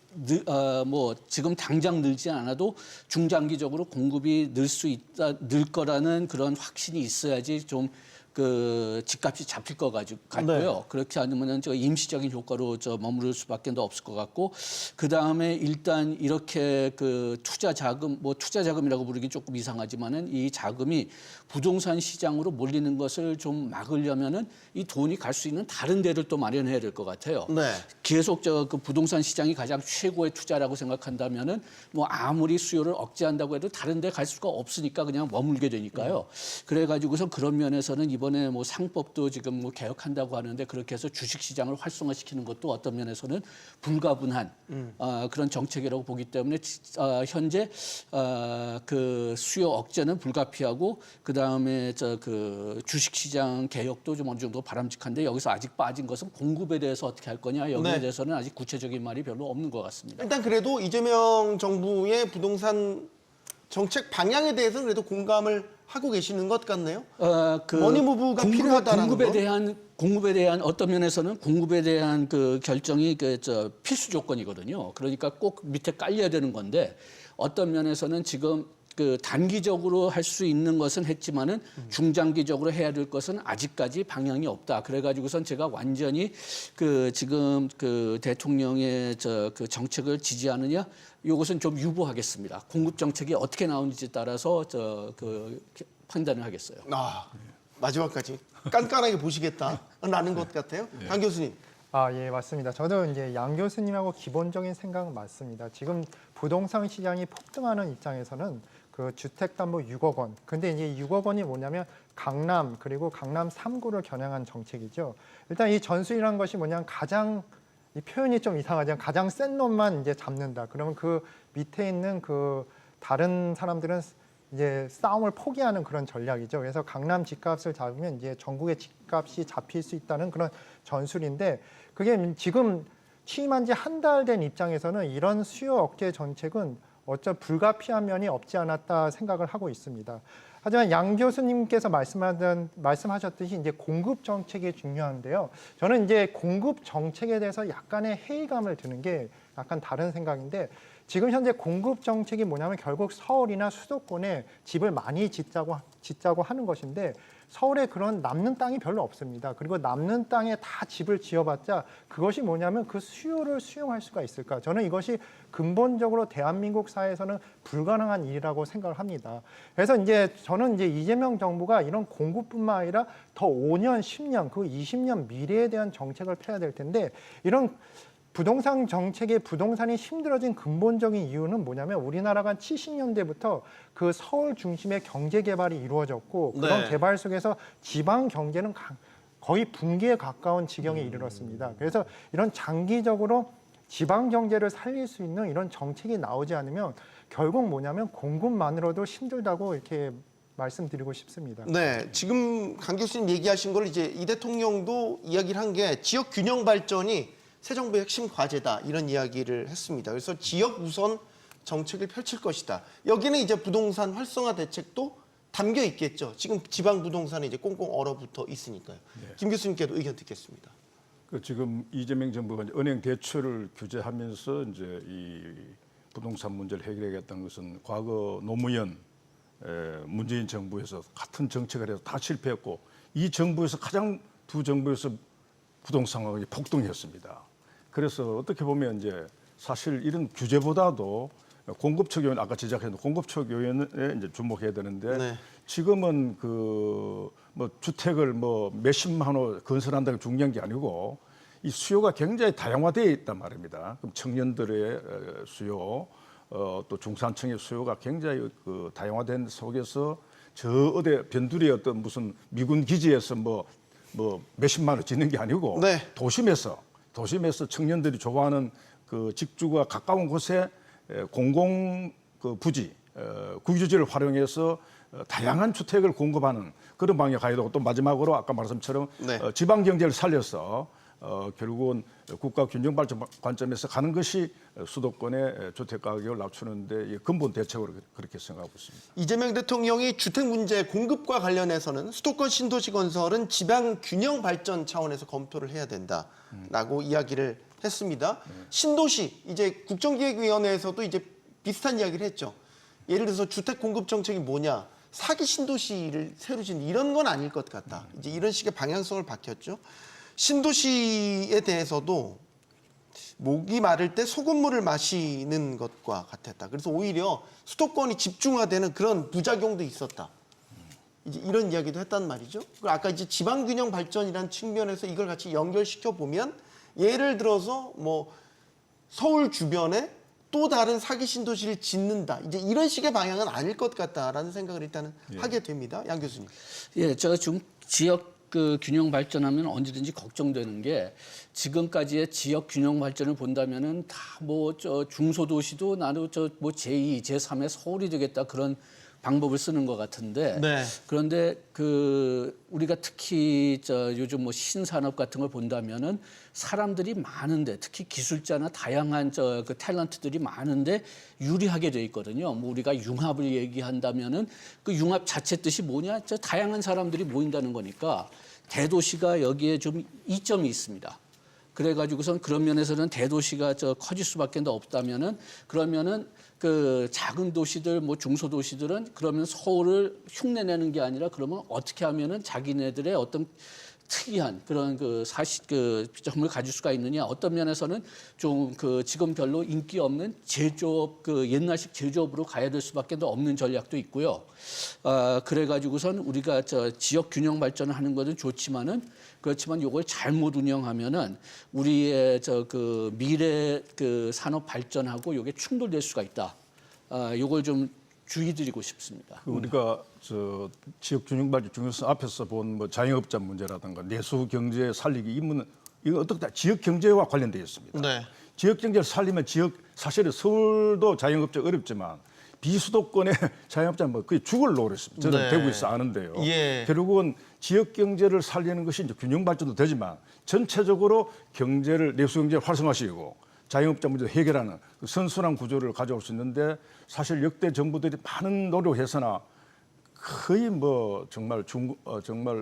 뭐 지금 당장 늘지 않아도 중장기적으로 공급이 늘 거라는 그런 확신이 있어야지 좀 그 집값이 잡힐 것 같고요. 네. 그렇지 않으면 저 임시적인 효과로 머무를 수밖에 없을 것 같고 그 다음에 일단 이렇게 그 투자 자금이라고 부르기 조금 이상하지만은 이 자금이 부동산 시장으로 몰리는 것을 좀 막으려면은 이 돈이 갈 수 있는 다른 데를 또 마련해야 될 것 같아요. 네. 계속 그 부동산 시장이 가장 최고의 투자라고 생각한다면은 뭐 아무리 수요를 억제한다고 해도 다른 데 갈 수가 없으니까 그냥 머물게 되니까요. 그래가지고서 그런 면에서는 이번에 뭐 상법도 지금 뭐 개혁한다고 하는데 그렇게 해서 주식 시장을 활성화시키는 것도 어떤 면에서는 불가분한 그런 정책이라고 보기 때문에 현재 그 수요 억제는 불가피하고 그 다음에 그 주식 시장 개혁도 좀 어느 정도 바람직한데 여기서 아직 빠진 것은 공급에 대해서 어떻게 할 거냐 여기에 네. 대해서는 아직 구체적인 말이 별로 없는 것 같습니다. 일단 그래도 이재명 정부의 부동산 정책 방향에 대해서는 그래도 공감을 하고 계시는 것 같네요. 머니무브가 필요하다는 공급에 대한 어떤 면에서는 공급에 대한 그 결정이 필수 조건이거든요. 그러니까 꼭 밑에 깔려야 되는 건데 어떤 면에서는 지금 그 단기적으로 할 수 있는 것은 했지만은 중장기적으로 해야 될 것은 아직까지 방향이 없다. 그래가지고선 제가 완전히 그 지금 그 대통령의 그 정책을 지지하느냐 이것은 좀 유보하겠습니다. 공급 정책이 어떻게 나오는지 따라서 그 판단을 하겠어요. 마지막까지 깐깐하게 보시겠다라는 것 같아요. 강 교수님. 예, 맞습니다. 저도 이제 양 교수님하고 기본적인 생각은 맞습니다. 지금 부동산 시장이 폭등하는 입장에서는 그 주택담보 6억 원. 근데 이제 6억 원이 뭐냐면 강남 그리고 강남 3구를 겨냥한 정책이죠. 일단 이 전술이라는 것이 뭐냐면 가장 이 표현이 좀 이상하지만 가장 센 놈만 이제 잡는다. 그러면 그 밑에 있는 그 다른 사람들은 이제 싸움을 포기하는 그런 전략이죠. 그래서 강남 집값을 잡으면 이제 전국의 집값이 잡힐 수 있다는 그런 전술인데 그게 지금 취임한 지 한 달 된 입장에서는 이런 수요 억제 정책은 어쩌 불가피한 면이 없지 않았다 생각을 하고 있습니다. 하지만 양 교수님께서 말씀하셨듯이 이제 공급 정책이 중요한데요. 저는 이제 공급 정책에 대해서 약간의 회의감을 드는 게 약간 다른 생각인데 지금 현재 공급 정책이 뭐냐면 결국 서울이나 수도권에 집을 많이 짓자고 하는 것인데 서울에 그런 남는 땅이 별로 없습니다. 그리고 남는 땅에 다 집을 지어봤자 그것이 뭐냐면 그 수요를 수용할 수가 있을까? 저는 이것이 근본적으로 대한민국 사회에서는 불가능한 일이라고 생각을 합니다. 그래서 이제 저는 이제 이재명 정부가 이런 공급뿐만 아니라 더 5년, 10년, 그 20년 미래에 대한 정책을 펴야 될 텐데 이런 부동산 정책의 부동산이 힘들어진 근본적인 이유는 뭐냐면 우리나라가 70년대부터 그 서울 중심의 경제 개발이 이루어졌고 그런 네. 개발 속에서 지방 경제는 거의 붕괴에 가까운 지경에 이르렀습니다. 그래서 이런 장기적으로 지방 경제를 살릴 수 있는 이런 정책이 나오지 않으면 결국 뭐냐면 공급만으로도 힘들다고 이렇게 말씀드리고 싶습니다. 네, 지금 강 교수님 얘기하신 걸 이제 이 대통령도 이야기를 한 게 지역 균형 발전이 새 정부의 핵심 과제다 이런 이야기를 했습니다. 그래서 지역 우선 정책을 펼칠 것이다. 여기는 이제 부동산 활성화 대책도 담겨 있겠죠. 지금 지방 부동산에 이제 꽁꽁 얼어붙어 있으니까요. 김 교수님께도 의견 듣겠습니다. 그 지금 이재명 정부가 이제 은행 대출을 규제하면서 이제 이 부동산 문제를 해결하겠다는 것은 과거 노무현 문재인 정부에서 같은 정책을 해서 다 실패했고 이 정부에서 가장 두 정부에서 부동산이 폭등했습니다. 그래서 어떻게 보면 이제 사실 이런 규제보다도 공급처 요인 아까 지적했는데 공급처 요인에 이제 주목해야 되는데 네. 지금은 그 뭐 주택을 뭐 몇십만 호 건설한다는 게 중요한 게 아니고 이 수요가 굉장히 다양화되어 있단 말입니다. 그럼 청년들의 수요, 또 중산층의 수요가 굉장히 그 다양화된 속에서 저 어디 변두리의 어떤 무슨 미군 기지에서 뭐 몇십만 원 짓는 게 아니고 네. 도심에서 청년들이 좋아하는 그 직주가 가까운 곳에 공공 그 부지, 국유지를 활용해서 다양한 주택을 공급하는 그런 방향에 가야 되고 또 마지막으로 아까 말한 것처럼 네. 지방 경제를 살려서 결국은 국가 균형 발전 관점에서 가는 것이 수도권의 주택 가격을 낮추는데 근본 대책으로 그렇게 생각하고 있습니다. 이재명 대통령이 주택 문제 공급과 관련해서는 수도권 신도시 건설은 지방 균형 발전 차원에서 검토를 해야 된다라고 이야기를 했습니다. 신도시 이제 국정기획위원회에서도 이제 비슷한 이야기를 했죠. 예를 들어서 주택 공급 정책이 뭐냐? 사기 신도시를 새로 짓는 이런 건 아닐 것 같다. 이제 이런 식의 방향성을 밝혔죠. 신도시에 대해서도 목이 마를 때 소금물을 마시는 것과 같았다. 그래서 오히려 수도권이 집중화되는 그런 부작용도 있었다. 이제 이런 이야기도 했단 말이죠. 그리고 아까 이제 지방균형 발전이라는 측면에서 이걸 같이 연결시켜 보면 예를 들어서 뭐 서울 주변에 또 다른 사기 신도시를 짓는다. 이제 이런 식의 방향은 아닐 것 같다라는 생각을 일단은 하게 됩니다. 양 교수님. 예, 제가 지금 지역 그 균형 발전하면 언제든지 걱정되는 게 지금까지의 지역 균형 발전을 본다면은 다 뭐 저 중소도시도 나도 저 뭐 제2, 제3의 서울이 되겠다 그런 방법을 쓰는 것 같은데 네. 그런데 그 우리가 특히 저 요즘 뭐 신산업 같은 걸 본다면은 사람들이 많은데 특히 기술자나 다양한 저 그 탤런트들이 많은데 유리하게 돼 있거든요. 뭐 우리가 융합을 얘기한다면은 그 융합 자체 뜻이 뭐냐? 저 다양한 사람들이 모인다는 거니까 대도시가 여기에 좀 이점이 있습니다. 그래가지고선 그런 면에서는 대도시가 저 커질 수밖에 없다면은 그러면은 그 작은 도시들, 뭐 중소도시들은 그러면 서울을 흉내내는 게 아니라 그러면 어떻게 하면은 자기네들의 어떤 특이한 그런 그 점을 가질 수가 있느냐. 어떤 면에서는 좀 그 지금 별로 인기 없는 제조업, 그 옛날식 제조업으로 가야 될 수밖에 없는 전략도 있고요. 그래가지고선 우리가 지역 균형 발전을 하는 것은 좋지만은 그렇지만 이걸 잘못 운영하면은 우리의 그 미래 그 산업 발전하고 이게 충돌될 수가 있다. 이걸 좀 주의드리고 싶습니다. 우리가 지역 균형 발전 중에서 앞에서 본 뭐 자영업자 문제라든가 내수 경제 살리기 이 문은 이거 어떻게 지역 경제와 관련되어 있습니다. 네. 지역 경제를 살리면 사실은 서울도 자영업자 어렵지만 비수도권의 자영업자는 뭐 거의 죽을 노릇입니다. 저는 네. 대구에서 아는데요. 예. 결국은 지역 경제를 살리는 것이 이제 균형 발전도 되지만 전체적으로 내수 경제를 활성화시키고 자영업자 문제 해결하는 그 선순환 구조를 가져올 수 있는데 사실 역대 정부들이 많은 노력해서나 거의 뭐 정말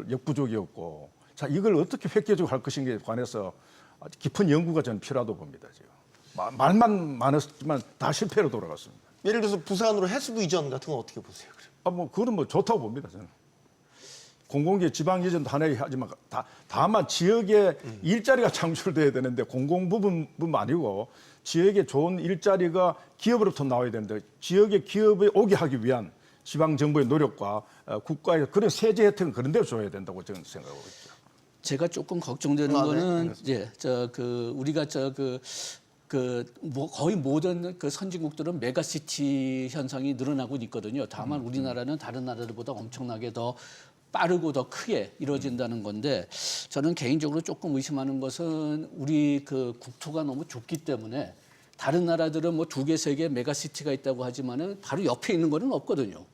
역부족이었고 자 이걸 어떻게 획기적으로 할 것인가에 관해서 아주 깊은 연구가 저는 필요하다고 봅니다. 지금 말만 많았지만 다 실패로 돌아갔습니다. 예를 들어서 부산으로 해수부 이전 같은 건 어떻게 보세요? 그럼? 그건 뭐 좋다고 봅니다. 저는. 공공기업 지방 이전도 하나의 하지만 다만 지역에 일자리가 창출돼야 되는데 공공 부분뿐만 아니고 지역에 좋은 일자리가 기업으로부터 나와야 되는데 지역의 기업에 오게 하기 위한 지방 정부의 노력과 국가의 그런 세제 혜택은 그런 데로 줘야 된다고 저는 생각하고 있죠. 제가 조금 걱정되는 거는 우리가 뭐 거의 모든 그 선진국들은 메가시티 현상이 늘어나고 있거든요. 다만 우리나라는 다른 나라들보다 엄청나게 더 빠르고 더 크게 이루어진다는 건데 저는 개인적으로 조금 의심하는 것은 우리 그 국토가 너무 좁기 때문에 다른 나라들은 뭐 2개, 3개 메가시티가 있다고 하지만은 바로 옆에 있는 거는 없거든요.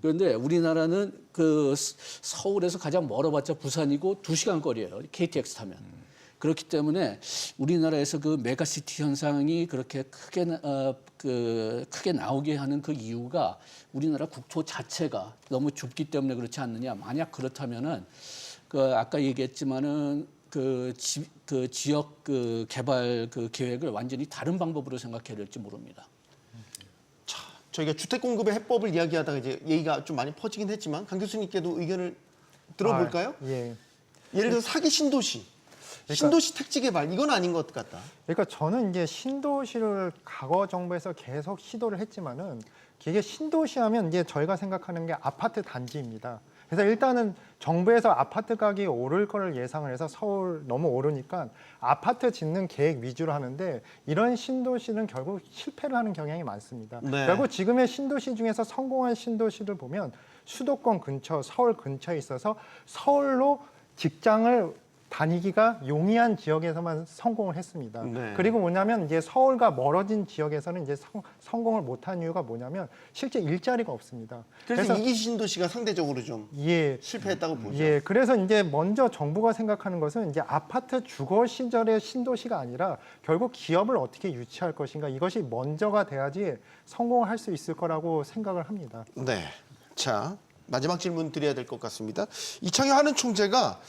그런데 우리나라는 그 서울에서 가장 멀어봤자 부산이고 2시간 거리예요. KTX 타면. 그렇기 때문에 우리나라에서 그 메가시티 현상이 그렇게 크게 나오게 하는 그 이유가 우리나라 국토 자체가 너무 좁기 때문에 그렇지 않느냐. 만약 그렇다면은 그 아까 얘기했지만은 그 지역 그 개발 그 계획을 완전히 다른 방법으로 생각해야 될지 모릅니다. 저희가 주택 공급의 해법을 이야기하다가 이제 얘기가 좀 많이 퍼지긴 했지만 강 교수님께도 의견을 들어볼까요? 예. 예를 들어 사기 신도시, 신도시 택지 개발 이건 아닌 것 같다. 그러니까 저는 이제 신도시를 과거 정부에서 계속 시도를 했지만은 이게 신도시하면 이제 저희가 생각하는 게 아파트 단지입니다. 그래서 일단은 정부에서 아파트 가격이 오를 거를 예상을 해서 서울 너무 오르니까 아파트 짓는 계획 위주로 하는데 이런 신도시는 결국 실패를 하는 경향이 많습니다. 네. 결국 지금의 신도시 중에서 성공한 신도시를 보면 수도권 근처, 서울 근처에 있어서 서울로 직장을 다니기가 용이한 지역에서만 성공을 했습니다. 네. 그리고 뭐냐면 이제 서울과 멀어진 지역에서는 이제 성공을 못한 이유가 뭐냐면 실제 일자리가 없습니다. 그래서 이기 신도시가 상대적으로 좀 실패했다고 보죠. 예, 그래서 이제 먼저 정부가 생각하는 것은 이제 아파트 주거 시절의 신도시가 아니라 결국 기업을 어떻게 유치할 것인가 이것이 먼저가 돼야지 성공을 할 수 있을 거라고 생각을 합니다. 네. 자, 마지막 질문 드려야 될 것 같습니다. 이창효 한은 총재가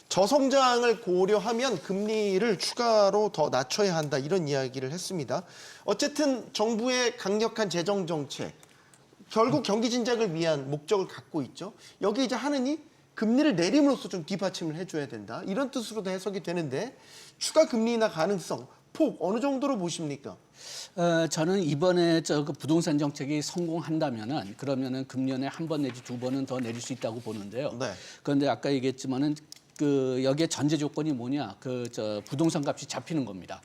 저성장을 고려하면 금리를 추가로 더 낮춰야 한다 이런 이야기를 했습니다. 어쨌든 정부의 강력한 재정 정책 결국 경기 진작을 위한 목적을 갖고 있죠. 여기 이제 하느니 금리를 내림으로써 좀 뒷받침을 해줘야 된다 이런 뜻으로도 해석이 되는데 추가 금리 인하 가능성 폭 어느 정도로 보십니까? 저는 이번에 그 부동산 정책이 성공한다면은 그러면은 금년에 한 번 내지 2번은 더 내릴 수 있다고 보는데요. 네. 그런데 아까 얘기했지만은 여기에 전제 조건이 뭐냐? 부동산 값이 잡히는 겁니다.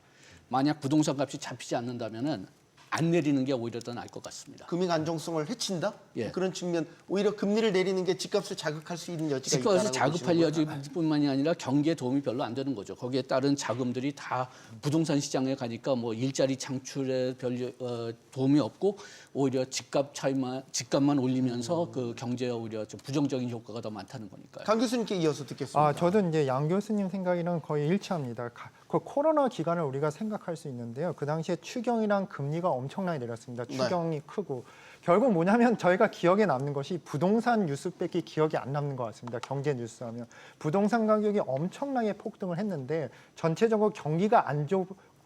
만약 부동산 값이 잡히지 않는다면은 안 내리는 게 오히려 더 나을 것 같습니다. 금융 안정성을 해친다? 예. 그런 측면 오히려 금리를 내리는 게 집값을 자극할 수 있는 여지가 있다라고 집값을 자극할 보시는 거예요? 여지뿐만이 아니라 경기에 도움이 별로 안 되는 거죠. 거기에 따른 자금들이 다 부동산 시장에 가니까 뭐 일자리 창출에 별 도움이 없고 오히려 집값만 올리면서 그 경제에 오히려 좀 부정적인 효과가 더 많다는 거니까요. 강 교수님께 이어서 듣겠습니다. 저도 이제 양 교수님 생각이랑 거의 일치합니다. 그 코로나 기간을 우리가 생각할 수 있는데요. 그 당시에 추경이랑 금리가 엄청나게 내렸습니다. 추경이 크고 결국 뭐냐면 저희가 기억에 남는 것이 부동산 뉴스밖에 기억이 안 남는 것 같습니다. 경제 뉴스하면 부동산 가격이 엄청나게 폭등을 했는데 전체적으로 경기가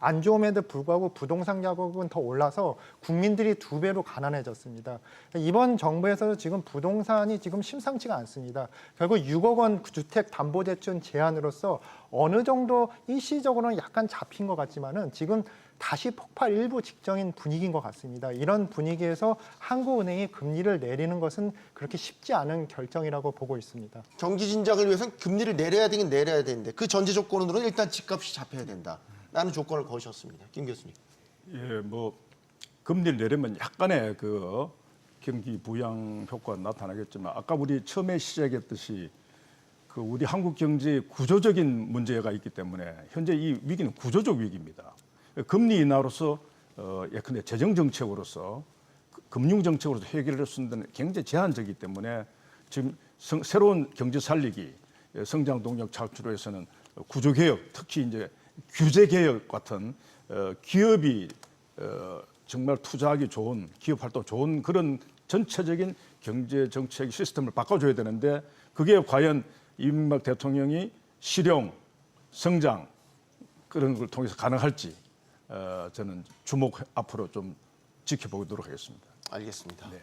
안 좋음에도 불구하고 부동산 가격은 더 올라서 국민들이 2배로 가난해졌습니다. 이번 정부에서 지금 부동산이 지금 심상치가 않습니다. 결국 6억 원 주택담보대출 제한으로서 어느 정도 일시적으로는 약간 잡힌 것 같지만은 지금 다시 폭발 일부 직전인 분위기인 것 같습니다. 이런 분위기에서 한국은행이 금리를 내리는 것은 그렇게 쉽지 않은 결정이라고 보고 있습니다. 경기 진작을 위해서는 금리를 내려야 되긴 내려야 되는데 그 전제 조건으로는 일단 집값이 잡혀야 된다라는 조건을 거셨습니다. 김 교수님. 예, 뭐 금리를 내리면 약간의 그 경기 부양 효과가 나타나겠지만 아까 우리 처음에 시작했듯이 그 우리 한국 경제의 구조적인 문제가 있기 때문에 현재 이 위기는 구조적 위기입니다. 금리 인하로서 예컨대 재정 정책으로서 금융 정책으로서 해결할 수 있는 굉장히 제한적이기 때문에 지금 새로운 경제 살리기, 성장 동력 창출에서는 구조 개혁, 특히 이제 규제 개혁 같은 기업이 정말 투자하기 좋은 기업 활동 좋은 그런 전체적인 경제 정책 시스템을 바꿔줘야 되는데 그게 과연 이명박 대통령이 실용, 성장 그런 걸 통해서 가능할지 저는 주목 앞으로 좀 지켜보도록 하겠습니다. 알겠습니다. 네.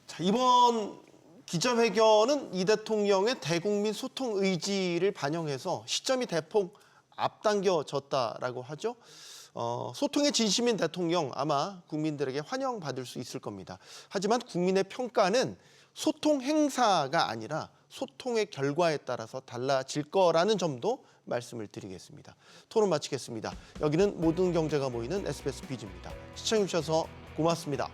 자, 이번 기자회견은 이 대통령의 대국민 소통 의지를 반영해서 시점이 대폭 앞당겨졌다라고 하죠. 소통의 진심인 대통령 아마 국민들에게 환영받을 수 있을 겁니다. 하지만 국민의 평가는 소통 행사가 아니라 소통의 결과에 따라서 달라질 거라는 점도 말씀을 드리겠습니다. 토론 마치겠습니다. 여기는 모든 경제가 모이는 SBS 비즈입니다. 시청해 주셔서 고맙습니다.